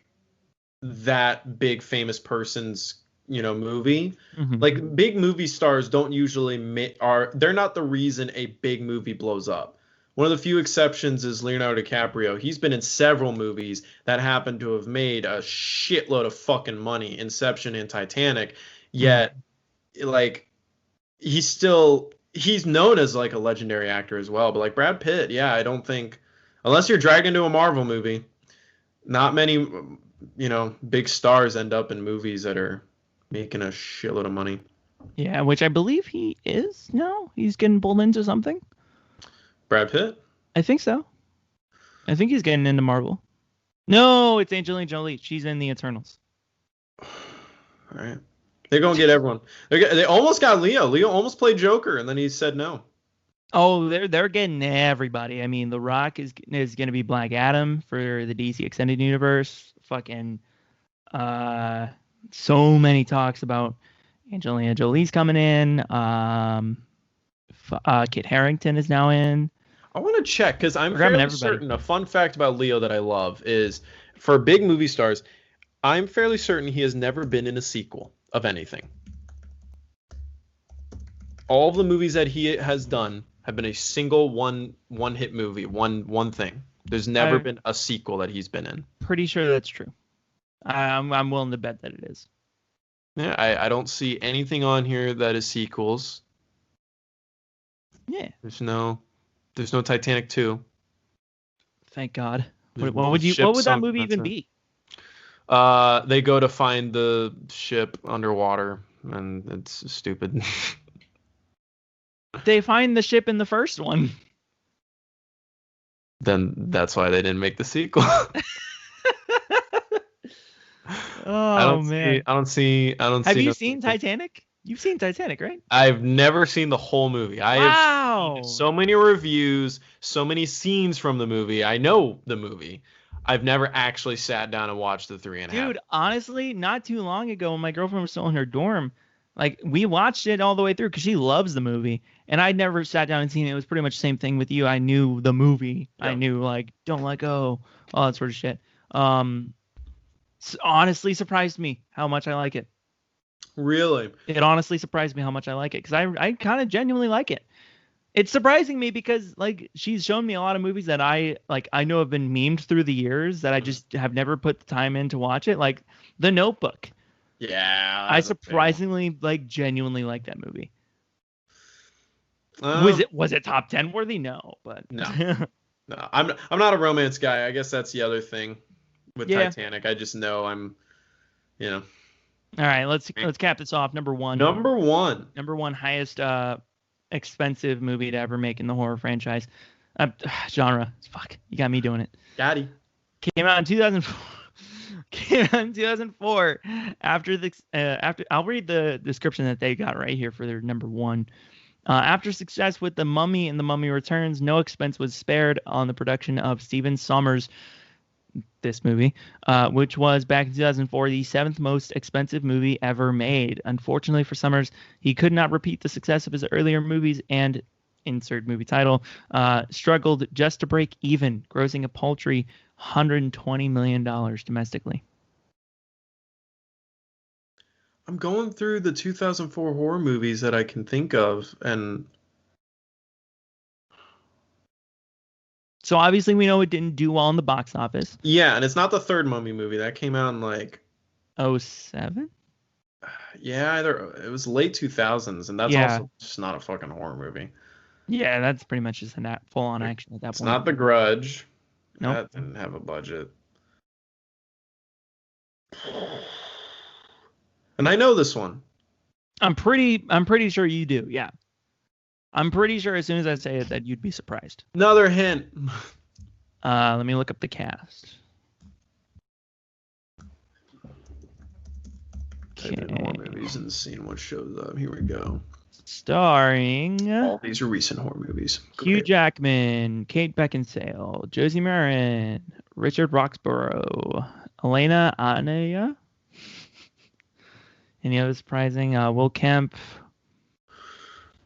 that big famous person's, movie. Mm-hmm. Like big movie stars don't usually they're not the reason a big movie blows up. One of the few exceptions is Leonardo DiCaprio. He's been in several movies that happen to have made a shitload of fucking money, Inception and Titanic. Yet, like, he's known as like a legendary actor as well. But like Brad Pitt, yeah, I don't think, unless you're dragged into a Marvel movie, not many, big stars end up in movies that are making a shitload of money. Yeah, which I believe he is now. He's getting pulled into something. Brad Pitt? I think so. I think he's getting into Marvel. No, it's Angelina Jolie. She's in the Eternals. All right. They're going to get everyone. They almost got Leo. Leo almost played Joker, and then he said no. Oh, they're getting everybody. I mean, The Rock is going to be Black Adam for the DC Extended Universe. Fucking so many talks about Angelina Jolie's coming in. Kit Harington is now in. I want to check because I'm fairly certain. A fun fact about Leo that I love is for big movie stars, I'm fairly certain he has never been in a sequel of anything. All of the movies that he has done have been a single one hit movie, one thing. There's never been a sequel that he's been in. Pretty sure that's true. I'm willing to bet that it is. Yeah, I don't see anything on here that is sequels. Yeah. There's no Titanic 2. Thank God. What would that movie even be? They go to find the ship underwater, and it's stupid. They find the ship in the first one. Then that's why they didn't make the sequel. Man. I don't see. Have you seen Titanic? You've seen Titanic, right? I've never seen the whole movie. I have seen so many reviews, so many scenes from the movie. I know the movie. I've never actually sat down and watched the 3.5. Dude, honestly, not too long ago when my girlfriend was still in her dorm, like we watched it all the way through because she loves the movie, and I'd never sat down and seen it. It was pretty much the same thing with you. I knew the movie. Yep. I knew like Don't Let Go, all that sort of shit. Honestly surprised me how much I like it. Really? It honestly surprised me how much I like it because I kind of genuinely like it. It's surprising me because like she's shown me a lot of movies that I know have been memed through the years that I just have never put the time in to watch it. Like The Notebook. Yeah. I surprisingly genuinely like that movie. Was it top 10 worthy? No, but no. No, I'm not a romance guy. I guess that's the other thing with Titanic. I just know I'm. All right, let's cap this off. Number one highest expensive movie to ever make in the horror franchise. Genre. Fuck. You got me doing it. Daddy. Came out in 2004. Came out in 2004. After I'll read the description that they got right here for their number one. After success with The Mummy and The Mummy Returns, no expense was spared on the production of Stephen Sommers' this movie, which was back in 2004 the seventh most expensive movie ever made. Unfortunately for Sommers, he could not repeat the success of his earlier movies and insert movie title, struggled just to break even, grossing a paltry $120 million domestically. I'm going through the 2004 horror movies that I can think of, and so obviously we know it didn't do well in the box office. Yeah, and it's not the third Mummy movie. That came out in like 2007? Yeah, it was late 2000s, and that's also just not a fucking horror movie. Yeah, that's pretty much just a full-on action at that point. It's not The Grudge. Nope. That didn't have a budget. And I know this one. I'm pretty sure you do. Yeah. I'm pretty sure as soon as I say it that you'd be surprised. Another hint. Let me look up the cast. Type in horror movies and seeing what shows up. Here we go. Starring all these are recent horror movies. Hugh Jackman, Kate Beckinsale, Josie Marin, Richard Roxburgh, Elena Anaya. Any other surprising? Will Kemp.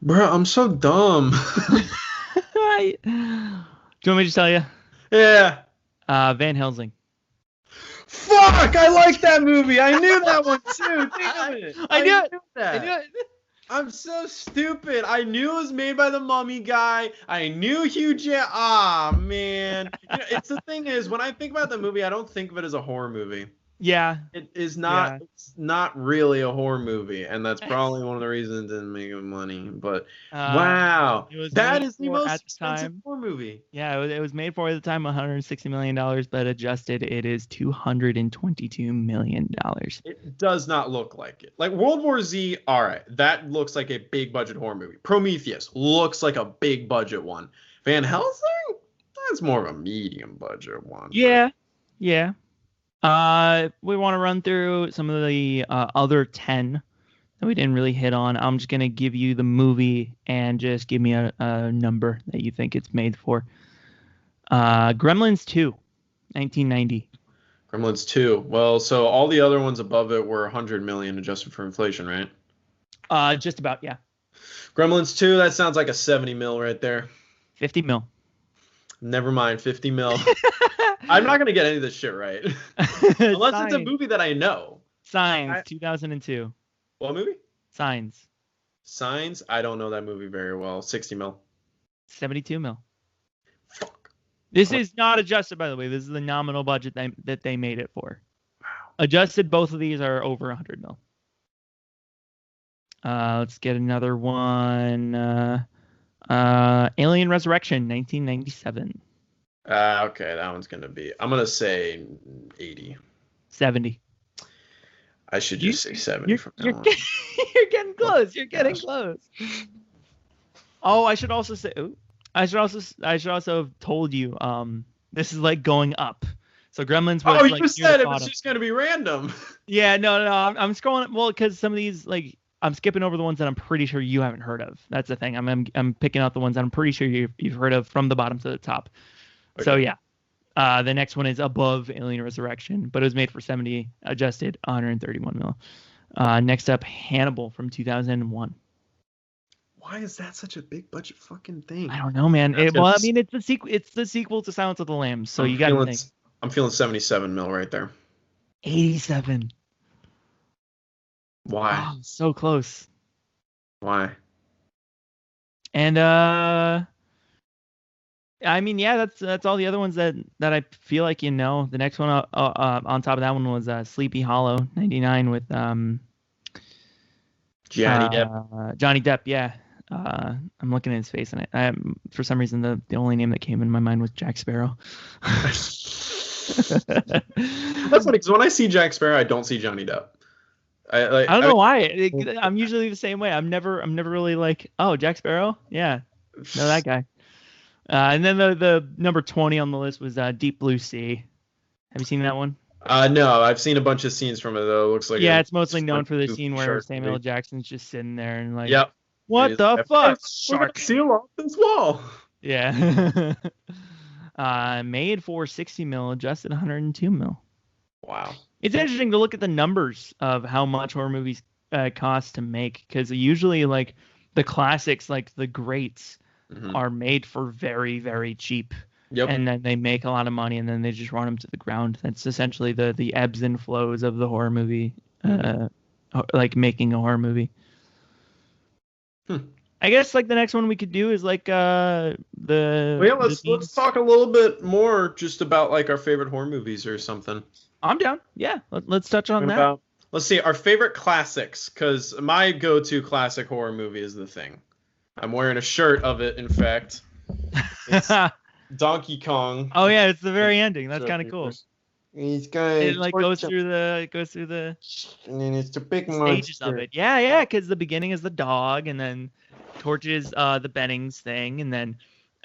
Bro, I'm so dumb. Do you want me to tell you? Yeah. Van Helsing. Fuck! I like that movie. I knew that one too. Damn it. I knew that. I knew it. I'm so stupid. I knew it was made by the Mummy guy. I knew Hugh Jackman. Ah, man. It's the thing is, when I think about the movie, I don't think of it as a horror movie. Yeah. It is not. Yeah. It's not really a horror movie, and that's probably one of the reasons it didn't make money. But wow, that is the most expensive horror movie. Yeah, it was made for at the time $160 million, but adjusted it is $222 million. It does not look like it. Like World War Z, all right, that looks like a big budget horror movie. Prometheus looks like a big budget one. Van Helsing, that's more of a medium budget one. Yeah, yeah. We want to run through some of the other 10 that we didn't really hit on. I'm just going to give you the movie and just give me a number that you think it's made for. Gremlins 2, 1990. Gremlins 2. Well, so all the other ones above it were 100 million adjusted for inflation, right? Just about, yeah. Gremlins 2, that sounds like a 70 mil right there. 50 mil. Never mind, 50 mil. I'm not going to get any of this shit right. Unless it's a movie that I know. Signs, 2002. What movie? Signs. Signs? I don't know that movie very well. 60 mil. 72 mil. Fuck. This is not adjusted, by the way. This is the nominal budget that they made it for. Wow. Adjusted, both of these are over 100 mil. Let's get another one. Alien Resurrection, 1997. Okay, that one's gonna be. I'm gonna say 80. 70. I should just say 70 from now on. You're getting close. You're getting close. Oh, I should also say. I should also have told you. This is like going up. So Gremlins was like. Oh, you said it was just gonna be random. Yeah, no. I'm scrolling. Well, because some of these like. I'm skipping over the ones that I'm pretty sure you haven't heard of. That's the thing. I'm picking out the ones that I'm pretty sure you've heard of from the bottom to the top. Okay. So yeah, the next one is above Alien Resurrection, but it was made for 70, adjusted 131 mil. Next up, Hannibal from 2001. Why is that such a big budget fucking thing? I don't know, man. I mean, it's the sequel. It's the sequel to Silence of the Lambs. So you got to think. I'm feeling 77 mil right there. 87. Why? Oh, so close. Why? And I mean, yeah, that's all the other ones that I feel like you know. The next one on top of that one was Sleepy Hollow, 99 with Johnny Depp. Johnny Depp, yeah. I'm looking at his face, and for some reason the only name that came in my mind was Jack Sparrow. That's funny because when I see Jack Sparrow, I don't see Johnny Depp. I don't know why. I'm usually the same way. I'm never really like, oh, Jack Sparrow, yeah, know that guy. And then the number 20 on the list was Deep Blue Sea. Have you seen that one? No, I've seen a bunch of scenes from it though. It looks like it's mostly known for the scene where Samuel L. Jackson's just sitting there and like, yep. What the fuck? We're gonna seal off this wall. Yeah. Made for 60 mil, adjusted 102 mil. Wow. It's interesting to look at the numbers of how much horror movies cost to make, because usually like the classics, like the greats, are made for very, very cheap. Yep. And then they make a lot of money, and then they just run them to the ground. That's essentially the ebbs and flows of the horror movie, like making a horror movie. I guess like the next one we could do is like let's talk a little bit more just about like our favorite horror movies or something. I'm down. Yeah, let's touch on that. Let's see our favorite classics, because my go-to classic horror movie is The Thing. I'm wearing a shirt of it. In fact, it's Donkey Kong. Oh yeah, it's the very ending. That's kind of cool. He's got it like goes through the and then it's the big stages of it. Yeah, because the beginning is the dog, and then torches the Bennings thing, and then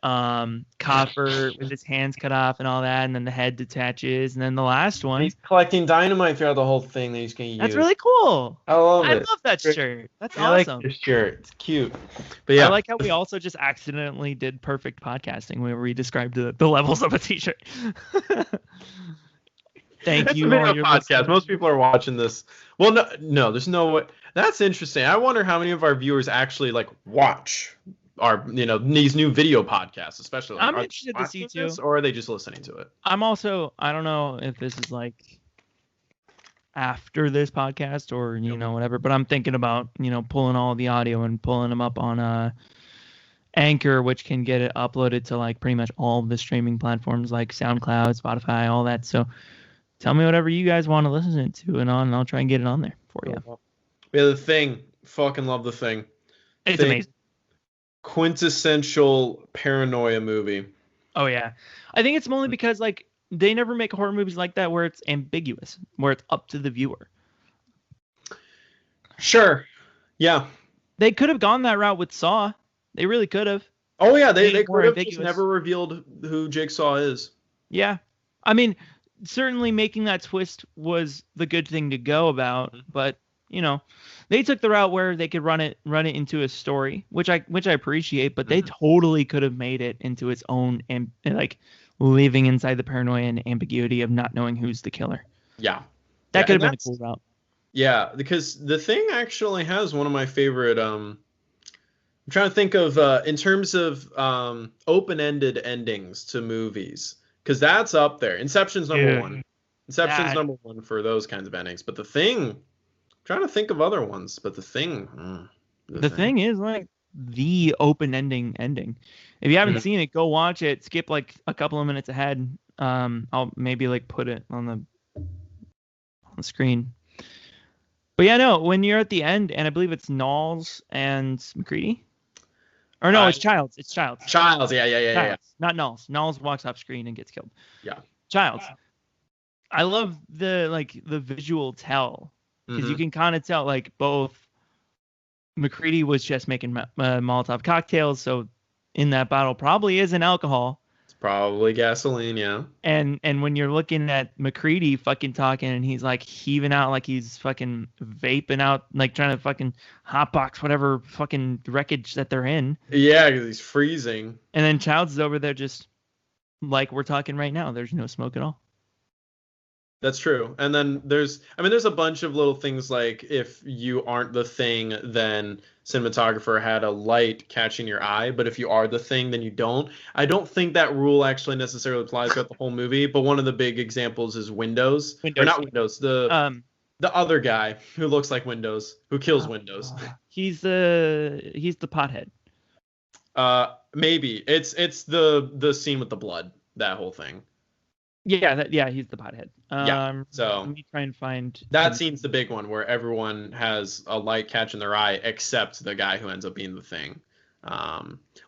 Copper with his hands cut off and all that, and then the head detaches, and then the last one, he's collecting dynamite throughout the whole thing that he's gonna use. That's really cool. I love it. I love that shirt. That's awesome. I like this shirt. It's cute. But yeah, I like how we also just accidentally did perfect podcasting where we described the levels of a t-shirt. Thank you. It's a video podcast. Most people are watching this. Well, no, there's no way. That's interesting. I wonder how many of our viewers actually like watch our, these new video podcasts, especially. Like, I'm interested to see too. Or are they just listening to it? I'm also, I don't know if this is like after this podcast or, whatever, but I'm thinking about, pulling all the audio and pulling them up on Anchor, which can get it uploaded to like pretty much all of the streaming platforms like SoundCloud, Spotify, all that. So tell me whatever you guys want to listen to and I'll try and get it on there for you. Yeah, The Thing. Fucking love The Thing. It's amazing. Quintessential paranoia movie. Oh yeah, I think it's mainly because like they never make horror movies like that where it's ambiguous, where it's up to the viewer. Sure. Yeah. They could have gone that route with Saw. They really could have. Oh yeah, they could have just never revealed who Jigsaw is. Yeah, I mean, certainly making that twist was the good thing to go about, but they took the route where they could run it into a story, which I appreciate, but they totally could have made it into its own and like living inside the paranoia and ambiguity of not knowing who's the killer. Yeah. That could have been a cool route. Yeah, because The Thing actually has one of my favorite I'm trying to think of in terms of open-ended endings to movies, because that's up there. Inception's number one. Inception's number one for those kinds of endings, but The Thing, trying to think of other ones, but The Thing. The thing is like the open ending. If you haven't seen it, go watch it. Skip like a couple of minutes ahead. I'll maybe like put it on the screen. But yeah, no, when you're at the end, and I believe it's Knowles and McCready. Or no, it's Childs. It's Childs. Childs, yeah. Not Knowles. Knowles walks off screen and gets killed. Yeah. Childs. I love the visual tell. Because you can kind of tell, like, both McCready was just making Molotov cocktails, so in that bottle probably isn't alcohol. It's probably gasoline, yeah. And when you're looking at McCready fucking talking, and he's, like, heaving out like he's fucking vaping out, like, trying to fucking hotbox whatever fucking wreckage that they're in. Yeah, because he's freezing. And then Childs is over there just like we're talking right now. There's no smoke at all. That's true. And then there's a bunch of little things like if you aren't the thing, then cinematographer had a light catching your eye. But if you are the thing, then you don't. I don't think that rule actually necessarily applies throughout the whole movie. But one of the big examples is Windows. Or not Windows. The other guy who looks like Windows, who kills Windows. He's the pothead. Maybe it's the scene with the blood. That whole thing. Yeah, he's the pothead. So let me try and find that scene's the big one where everyone has a light catching their eye except the guy who ends up being the thing.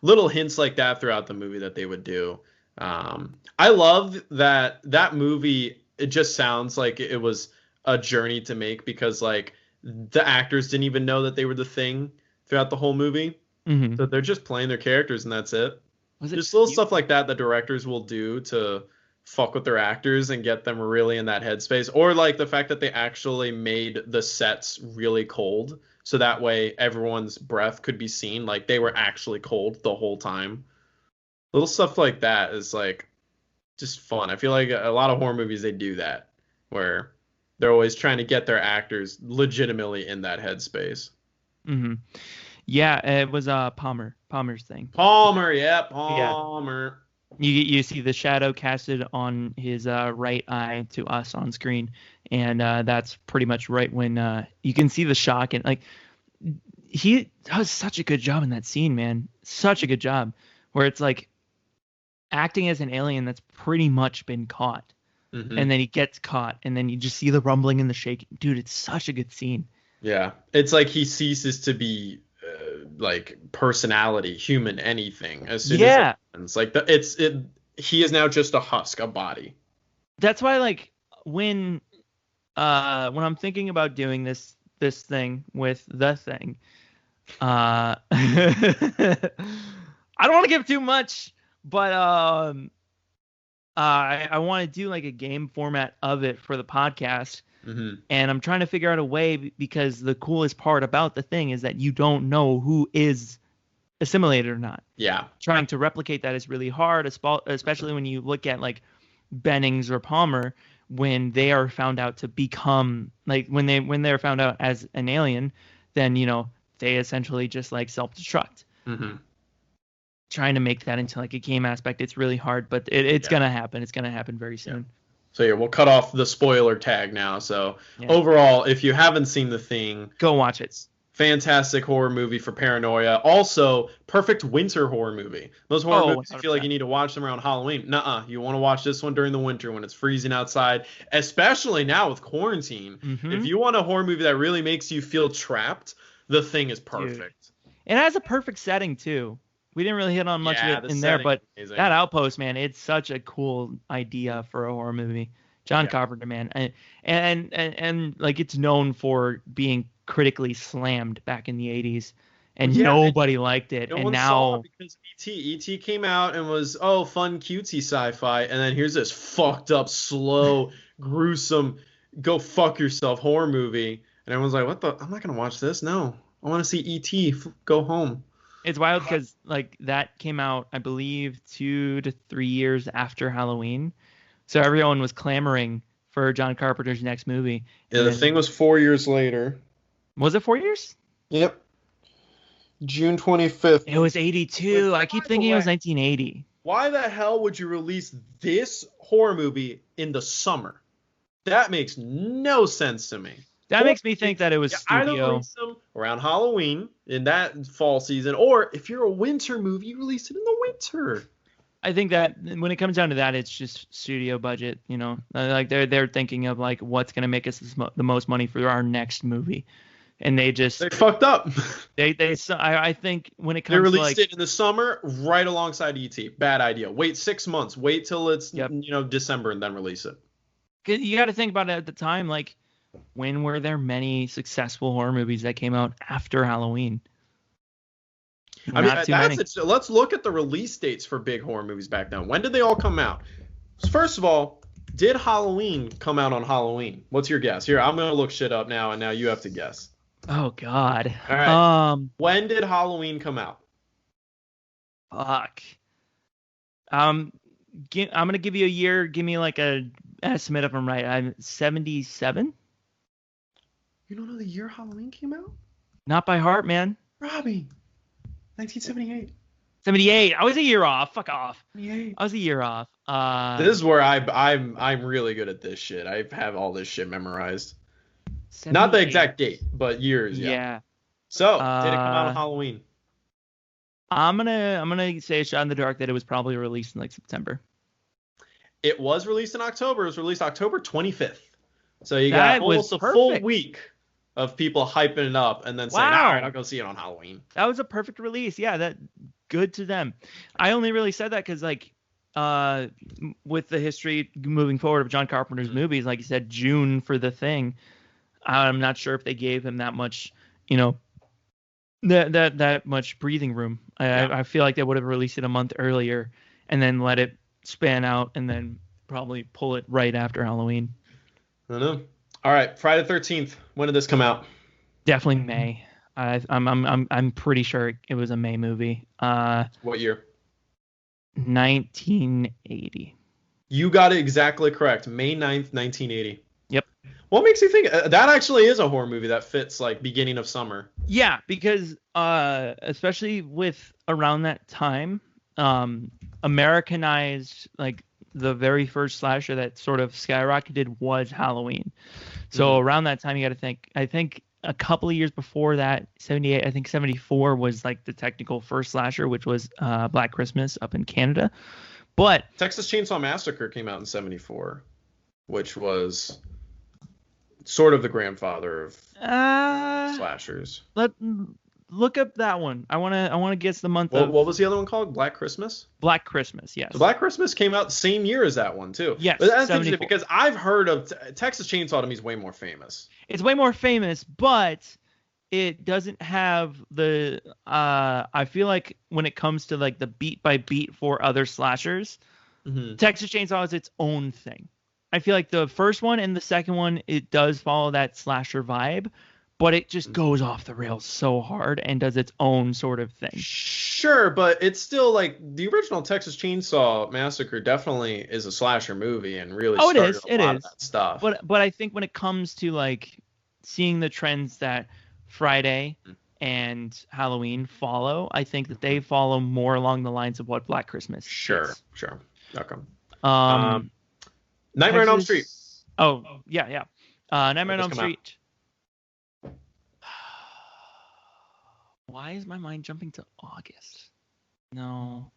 Little hints like that throughout the movie that they would do. I love that movie. It just sounds like it was a journey to make, because like the actors didn't even know that they were the Thing throughout the whole movie. Mm-hmm. So they're just playing their characters and that's it. Was it Just little stuff like that the directors will do to fuck with their actors and get them really in that headspace. Or like the fact that they actually made the sets really cold. So that way everyone's breath could be seen. Like they were actually cold the whole time. Little stuff like that is like just fun. I feel like a lot of horror movies, they do that. Where they're always trying to get their actors legitimately in that headspace. Mm-hmm. Yeah, it was Palmer's thing. Palmer, yeah, Palmer. Yeah. You see the shadow casted on his right eye to us on screen, and that's pretty much right when you can see the shock, and like he does such a good job in that scene, man. Such a good job, where it's like acting as an alien that's pretty much been caught, and then he gets caught, and then you just see the rumbling and the shaking. Dude, it's such a good scene. Yeah, it's like he ceases to be like personality, human, anything as soon as it happens. Like he is now just a husk, a body. That's why, like, when I'm thinking about doing this thing with the Thing, I don't want to give too much, but I want to do like a game format of it for the podcast. And I'm trying to figure out a way, because the coolest part about the Thing is that you don't know who is assimilated or not. Yeah. Trying to replicate that is really hard, especially when you look at like Bennings or Palmer, when they are found out to become like when they're found out as an alien, then they essentially just like self-destruct. Trying to make that into like a game aspect, it's really hard, but it's gonna happen. It's gonna happen very soon. Yeah. So yeah, we'll cut off the spoiler tag now. So overall, if you haven't seen The Thing, go watch it. Fantastic horror movie for paranoia. Also, perfect winter horror movie. Those horror movies, you feel like you need to watch them around Halloween. Nuh-uh. You want to watch this one during the winter when it's freezing outside, especially now with quarantine. If you want a horror movie that really makes you feel trapped, The Thing is perfect. Dude. It has a perfect setting too. We didn't really hit on much of it in there, but that outpost, man, it's such a cool idea for a horror movie. John Carpenter, man, and like it's known for being critically slammed back in the 80s, and nobody liked it. No and one now saw it because E.T. came out and was fun, cutesy sci-fi, and then here's this fucked up, slow, gruesome, go fuck yourself horror movie, and everyone's like, what the? I'm not gonna watch this. No, I want to see E.T. Go home. It's wild because like that came out, I believe, 2 to 3 years after Halloween, so everyone was clamoring for John Carpenter's next movie. Yeah, The Thing was 4 years later. Was it 4 years? Yep. June 25th. It was 82. I keep thinking it was 1980. Why the hell would you release this horror movie in the summer? That makes no sense to me. That makes me think that it was studio. Either release them around Halloween in that fall season, or if you're a winter movie, you release it in the winter. I think that when it comes down to that, it's just studio budget. Like they're thinking of like what's gonna make us the most money for our next movie, and they fucked up. I think when it comes, they released it in the summer right alongside E.T. Bad idea. Wait 6 months. Wait till it's December and then release it. You got to think about it at the time, like. When were there many successful horror movies that came out after Halloween? Let's look at the release dates for big horror movies back then. When did they all come out? First of all, did Halloween come out on Halloween? What's your guess? Here, I'm going to look shit up now, and now you have to guess. Oh, God. All right. When did Halloween come out? Fuck. I'm going to give you a year. Give me like a estimate if I'm right. I'm 77? You don't know the year Halloween came out? Not by heart, man. Robby. 1978. 78. I was a year off. Fuck off. 78. I was a year off. This is where I'm really good at this shit. I have all this shit memorized. 78. Not the exact date, but years. Yeah. So, did it come out on Halloween? I'm gonna say a shot in the dark that it was probably released in like September. It was released in October. It was released October 25th. So you got almost a full week of people hyping it up and then saying, all right, I'll go see it on Halloween. That was a perfect release. Yeah, that good to them. I only really said that because like with the history moving forward of John Carpenter's movies, like you said, June for The Thing. I'm not sure if they gave him that much, you know, that much breathing room. I feel like they would have released it a month earlier and then let it span out and then probably pull it right after Halloween. I don't know. All right, Friday the 13th. When did this come out? Definitely May. I'm pretty sure it was a May movie. What year? 1980. You got it exactly correct. May 9th, 1980. Yep. What makes you think that actually is a horror movie that fits like beginning of summer? Yeah, because especially with around that time, Americanized, like the very first slasher that sort of skyrocketed was Halloween. So around that time, you got to think. I think a couple of years before that, 78, I think 74 was like the technical first slasher, which was Black Christmas up in Canada. But Texas Chainsaw Massacre came out in 74, which was sort of the grandfather of slashers. Look up that one. I wanna guess the month of. What was the other one called? Black Christmas? Black Christmas, yes. So Black Christmas came out the same year as that one too. Yes, but that's 74. interesting because I've heard of Texas Chainsaw. To me is way more famous. It's way more famous, but it doesn't have the I feel like when it comes to like the beat by beat for other slashers, Texas Chainsaw is its own thing. I feel like the first one and the second one, it does follow that slasher vibe, but it just goes off the rails so hard and does its own sort of thing. Sure, but it's still like the original Texas Chainsaw Massacre definitely is a slasher movie and really started a lot of that stuff. But I think when it comes to like seeing the trends that Friday and Halloween follow, I think that they follow more along the lines of what Black Christmas is. Sure. Okay. Nightmare on Elm Street. Oh, yeah. Nightmare on Elm Street. Why is my mind jumping to August? No.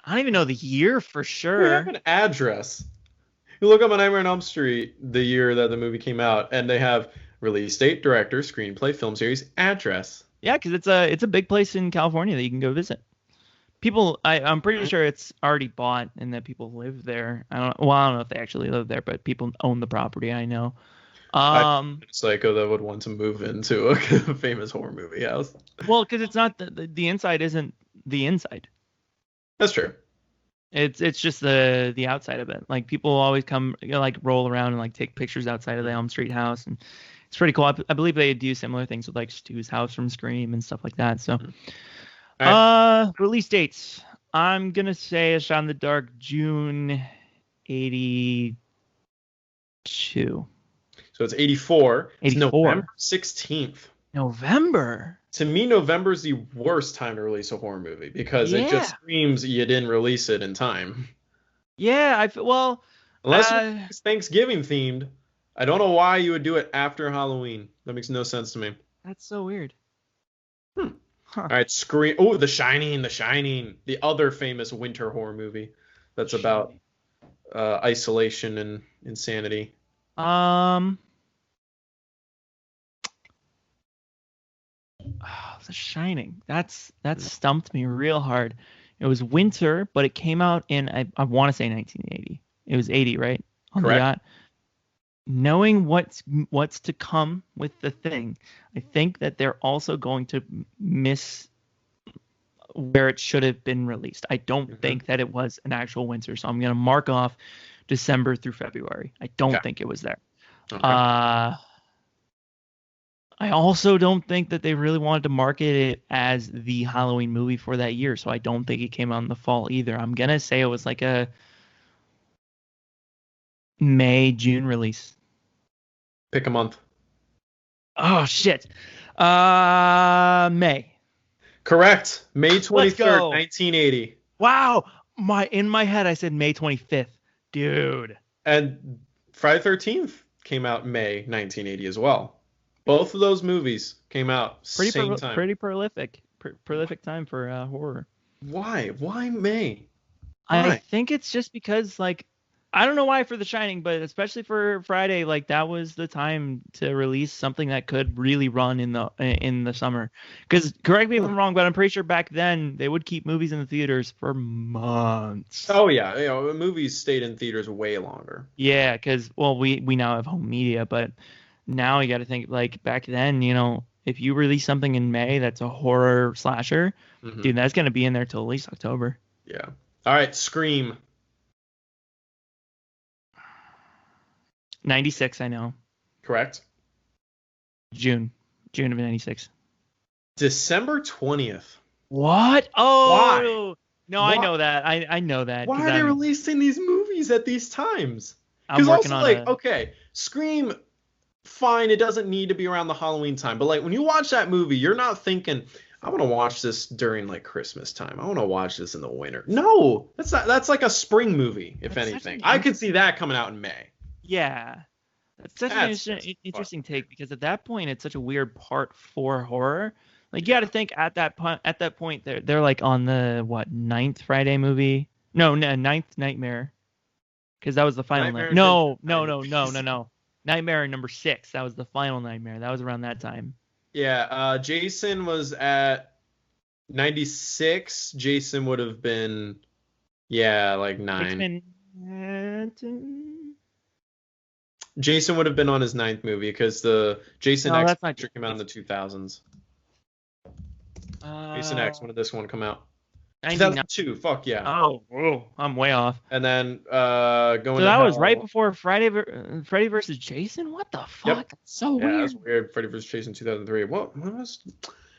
I don't even know the year for sure. We have an address. You look up on Nightmare on Elm Street, the year that the movie came out, and they have release date, director, screenplay, film series, address. Yeah, because it's a big place in California that you can go visit. People, I'm pretty sure it's already bought and that people live there. I don't know if they actually live there, but people own the property. I know. Psycho that would want to move into a famous horror movie house. Well, because it's not the inside isn't the inside. That's true. It's just the outside of it. Like people always come, like roll around and like take pictures outside of the Elm Street house, and it's pretty cool. I believe they do similar things with like Stu's house from Scream and stuff like that. So, right. Release dates. I'm gonna say A Shot in the Dark, June 82. So it's 84. 84. It's November 16th. November. To me, November is the worst time to release a horror movie because it just screams you didn't release it in time. Yeah, unless it's Thanksgiving themed, I don't know why you would do it after Halloween. That makes no sense to me. That's so weird. Huh. All right, Scream. Oh, The Shining, the other famous winter horror movie that's about isolation and insanity. The Shining. That's stumped me real hard. It was winter, but it came out in I want to say 1980. It was 80, right? On Correct. the yacht. Knowing what's to come with the thing, I think that they're also going to miss where it should have been released. I don't think that it was an actual winter, so I'm going to mark off December through February. I don't think it was there. Okay. I also don't think that they really wanted to market it as the Halloween movie for that year, so I don't think it came out in the fall either. I'm going to say it was like a May, June release. Pick a month. Oh, shit. May. Correct. May 23rd, 1980. Wow. In my head, I said May 25th. Dude. And Friday 13th came out May 1980 as well. Both of those movies came out same time. Pretty prolific. Prolific time for horror. Why? Why May? I think it's just because, like, I don't know why for The Shining, but especially for Friday, like that was the time to release something that could really run in the summer. Because correct me if I'm wrong, but I'm pretty sure back then they would keep movies in the theaters for months. Oh yeah, movies stayed in theaters way longer. Yeah, because we now have home media, but now you got to think like back then, if you release something in May that's a horror slasher, dude, that's gonna be in there till at least October. Yeah. All right, Scream. 96, I know. Correct. June of 96. December 20th. What? Oh, why? No, why? I know that. I know that. Why are they releasing these movies at these times? Because also, okay, Scream, fine, it doesn't need to be around the Halloween time, but like when you watch that movie, you're not thinking, I want to watch this during like Christmas time. I want to watch this in the winter. No, that's like a spring movie, if anything. I could see that coming out in May. Yeah. That's such an interesting take, because at that point it's such a weird part for horror. Like you got to think at that point they're like on the ninth Friday movie? No, ninth Nightmare. Cuz that was the final Nightmare. No. Nightmare number 6. That was the final Nightmare. That was around that time. Yeah, Jason was at 96. Jason would have been like 9. Jason would have been on his 9th movie because the Jason X picture came out in the 2000s. Jason X, when did this one come out? 2002. Fuck yeah. Oh, I'm way off. And then going. So that was right before Freddy versus Jason. What the fuck? Yep. That's so weird. Yeah, that's weird. Freddy versus Jason 2003. What was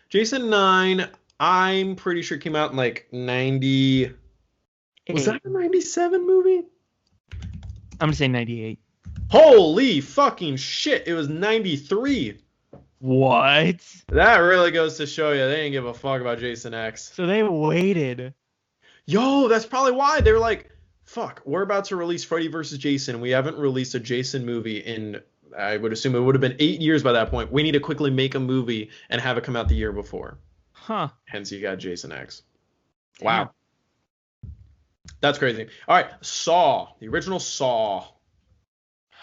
Jason 9? I'm pretty sure came out in like 90. Was that a 97 movie? I'm gonna say 98. Holy fucking shit! It was 93. What? That really goes to show you they didn't give a fuck about Jason X. So they waited. Yo, that's probably why. They were like, fuck, we're about to release Freddy vs. Jason. We haven't released a Jason movie in, I would assume it would have been 8 years by that point. We need to quickly make a movie and have it come out the year before. Huh. Hence you got Jason X. Wow. Damn. That's crazy. All right, Saw. The original Saw.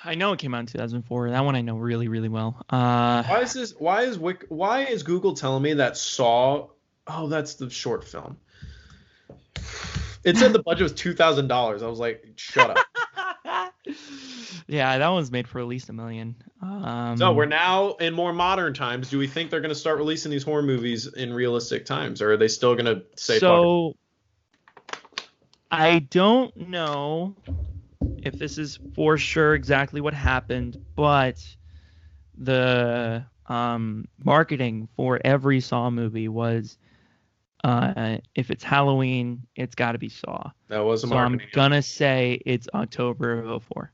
I know it came out in 2004. That one I know really, really well. Why is Google telling me that Saw? Oh, that's the short film. It said the budget was $2,000. I was like, shut up. Yeah, that one's made for at least $1 million. So we're now in more modern times. Do we think they're going to start releasing these horror movies in realistic times, or are they still going to say? So I don't know if this is for sure exactly what happened, but the marketing for every Saw movie was if it's Halloween, it's got to be Saw. That was a marketing. So I'm gonna say it's October of 2004.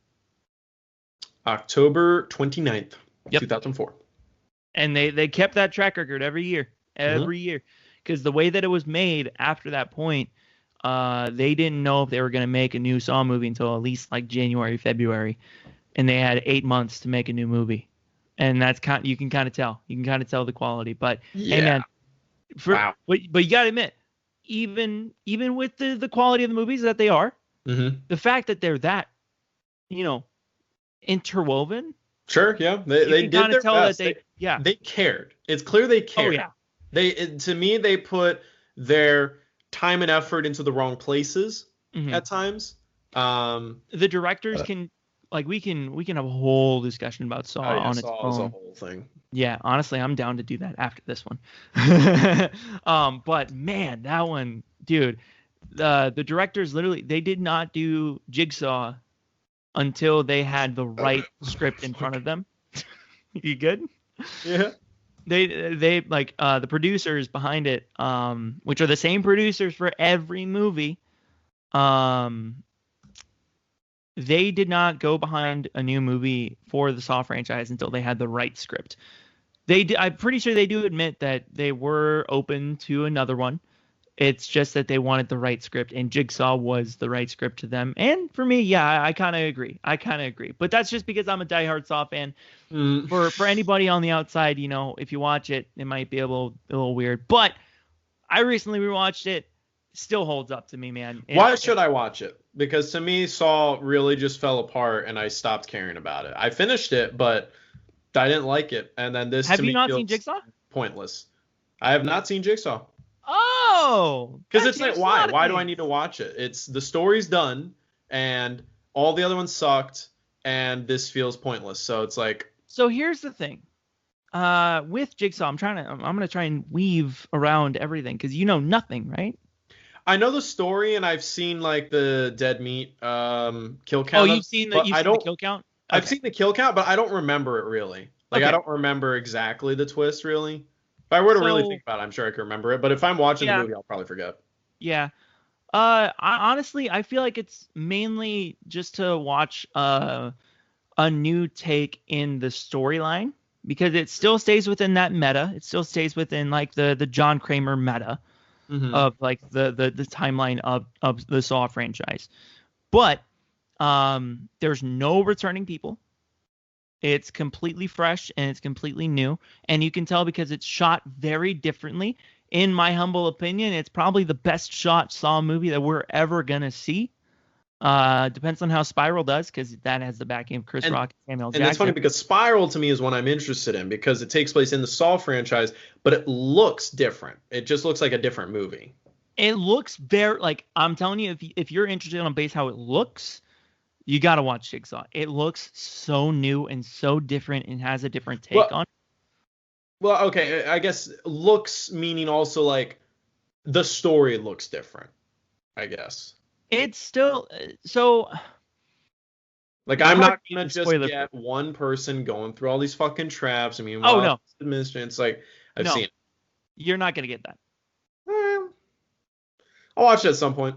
October 29th, 2004. And they kept that track record every year, because the way that it was made after that point, they didn't know if they were going to make a new Saw movie until at least like January, February, and they had 8 months to make a new movie, and that's you can kind of tell the quality. But yeah. Hey man, but you got to admit, even with the quality of the movies that they are, the fact that they're that, interwoven. Sure, yeah, they did their best. They cared. It's clear they cared. Oh yeah. To me, they put their time and effort into the wrong places at times. The directors we can have a whole discussion about Saw on its own. Is a whole thing. Yeah, honestly, I'm down to do that after this one. But man, that one, dude, the directors literally, they did not do Jigsaw until they had the right script in front of them. You good? Yeah. They like the producers behind it, which are the same producers for every movie. They did not go behind a new movie for the Saw franchise until they had the right script. I'm pretty sure they do admit that they were open to another one. It's just that they wanted the right script, and Jigsaw was the right script to them. And for me, yeah, I kind of agree. But that's just because I'm a diehard Saw fan. For anybody on the outside, if you watch it, it might be a little weird. But I recently rewatched it. still holds up to me, man. Why should I watch it? Because to me, Saw really just fell apart, and I stopped caring about it. I finished it, but I didn't like it, and then this Have to you me not feels seen Jigsaw? pointless. I have not seen Jigsaw. Oh, Because it's like, why? Why do I need to watch it? It's the story's done, and all the other ones sucked, and this feels pointless. So it's like. So here's the thing. With Jigsaw, I'm gonna try and weave around everything because you know nothing, right? I know the story, and I've seen like the dead meat kill count. Oh, you've seen the kill count? Okay. I've seen the kill count, but I don't remember it really. Like I don't remember exactly the twist really. If I were to really think about it, I'm sure I could remember it. But if I'm watching the movie, I'll probably forget. Yeah. Honestly, I feel like it's mainly just to watch a new take in the storyline because it still stays within that meta. It still stays within like the John Kramer meta of like the timeline of the Saw franchise. But there's no returning people. It's completely fresh and it's completely new. And you can tell because it's shot very differently. In my humble opinion, it's probably the best shot Saw movie that we're ever going to see. Depends on how Spiral does because that has the backing of Chris Rock and Samuel Jackson. And it's funny because Spiral to me is one I'm interested in because it takes place in the Saw franchise, but it looks different. It just looks like a different movie. It looks very like I'm telling you, if you're interested on base how it looks, you got to watch Jigsaw. It looks so new and so different and has a different take on it. Well, okay, I guess looks meaning also like the story looks different, I guess. It's still so. Like I'm not gonna just get one person going through all these fucking traps. I mean, no, it's like I've seen it. You're not gonna get that. I'll watch it at some point.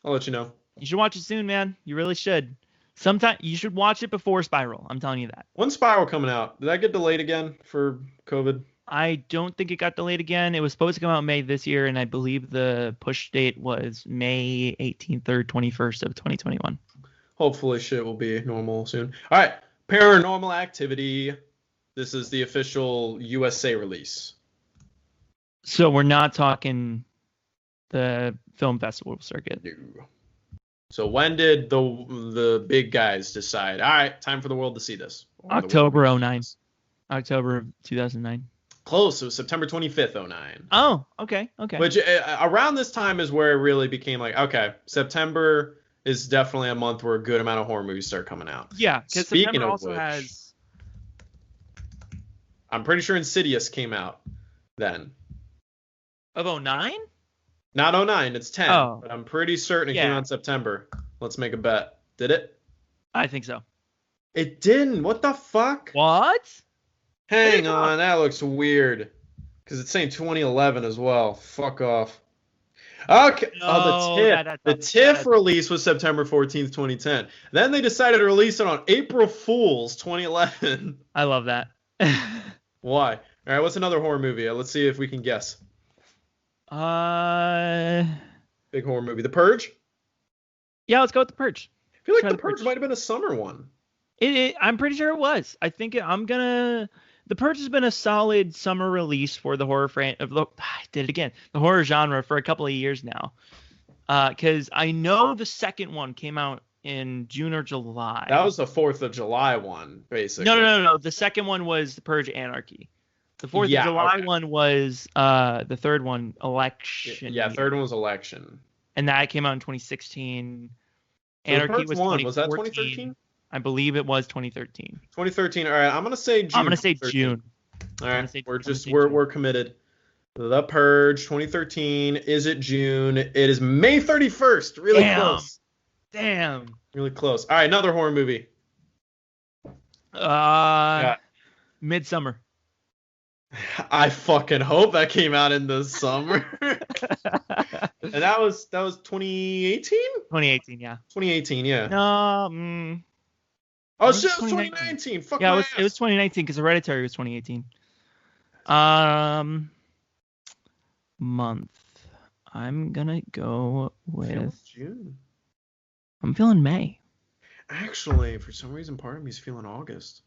I'll let you know. You should watch it soon, man. You really should. Sometime you should watch it before Spiral. I'm telling you that. When's Spiral coming out? Did that get delayed again for COVID? I don't think it got delayed again. It was supposed to come out May this year, and I believe the push date was May 18th or 21st of 2021. Hopefully shit will be normal soon. All right, Paranormal Activity. This is the official USA release. So we're not talking the film festival circuit. No. So when did the big guys decide, all right, time for the world to see this? October 2009. October of 2009. Close. It was September 25th, 2009. Oh, okay. Which around this time is where it really became like, okay, September is definitely a month where a good amount of horror movies start coming out. Yeah, because September also has... I'm pretty sure Insidious came out then. Of 2009? Not 2009, it's 10. Oh. But I'm pretty certain it came out in September. Let's make a bet. Did it? I think so. It didn't. What the fuck? What? Hang on, that looks weird. Because it's saying 2011 as well. Fuck off. Okay. No, the TIFF release was September 14th, 2010. Then they decided to release it on April Fool's 2011. I love that. Why? All right, what's another horror movie? Let's see if we can guess. Big horror movie. The Purge? Yeah, let's go with The Purge. I feel like The Purge might have been a summer one. I'm pretty sure it was. I think The Purge has been a solid summer release for the horror I did it again. The horror genre for a couple of years now. Because I know the second one came out in June or July. That was the 4th of July one, basically. No. The second one was The Purge Anarchy. The 4th of July one was the third one, Election. Yeah, third one was Election. And that came out in 2016. Anarchy was 2014. Was that 2013? I believe it was 2013. 2013. All right, I'm gonna say June. I'm gonna say June. All right, we're committed. The Purge, 2013. Is it June? It is May 31st. Really close. Damn. Really close. All right, another horror movie. Midsummer. I fucking hope that came out in the summer. And that was 2018? 2018, yeah. 2018, yeah. No, oh shit, it was 2019. Fuck yeah, my it was 2019 because Hereditary was 2018. Month. I'm gonna go with June. I'm feeling May. Actually, for some reason, part of me is feeling August.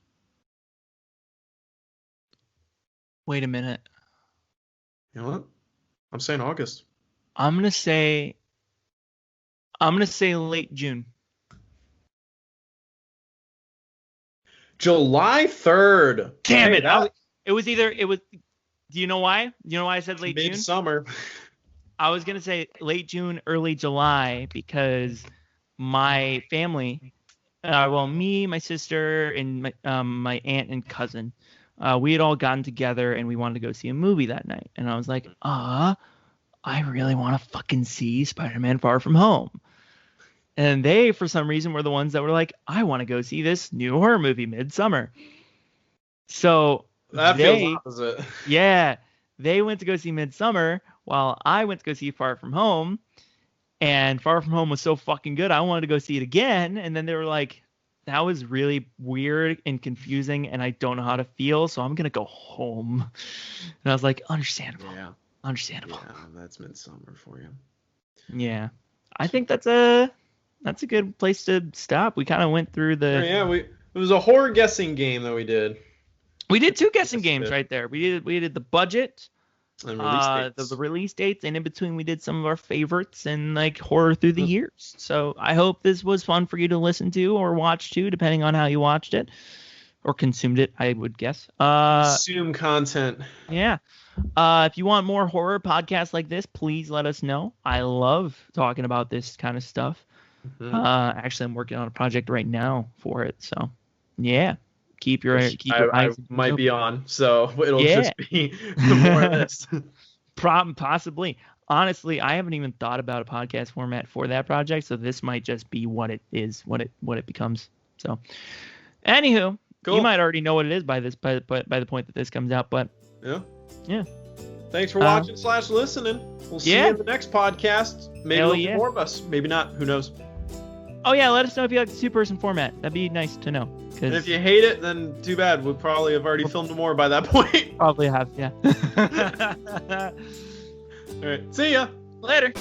Wait a minute. You know what? I'm saying August. I'm gonna say late June. July 3rd. Damn Hey, it! that- It was. Do you know why? Do you know why I said late June? Midsummer. I was gonna say late June, early July because my family, me, my sister, and my aunt and cousin, we had all gotten together and we wanted to go see a movie that night. And I was like, I really want to fucking see Spider-Man Far From Home. And they, for some reason, were the ones that were like, I want to go see this new horror movie, Midsummer. So That feels opposite. Yeah, they went to go see Midsummer while I went to go see Far From Home. And Far From Home was so fucking good, I wanted to go see it again. And then they were like, that was really weird and confusing, and I don't know how to feel, so I'm going to go home. And I was like, understandable. Yeah. Understandable. Yeah, that's Midsummer for you. Yeah. I think that's a good place to stop. We kind of went through the... it was a horror guessing game that we did. We did 2 guessing games right there. We did the budget, and release dates. the release dates, and in between we did some of our favorites and like horror through the years. So I hope this was fun for you to listen to or watch to, depending on how you watched it or consumed it, I would guess. Consume content. Yeah. If you want more horror podcasts like this, please let us know. I love talking about this kind of stuff. Mm-hmm. Actually, I'm working on a project right now for it. So, yeah. Keep your eyes. I might be on, so it'll just be more of this. Possibly. Honestly, I haven't even thought about a podcast format for that project, so this might just be what it is, what it becomes. So, anywho, cool. You might already know what it is by the point that this comes out, but yeah. Thanks for watching / listening. We'll see you in the next podcast. Maybe there'll be more of us. Maybe not. Who knows? Oh yeah, let us know if you like the 2-person format. That'd be nice to know. And if you hate it, then too bad. We'll probably have already filmed more by that point. Probably have, yeah. All right. See ya. Later.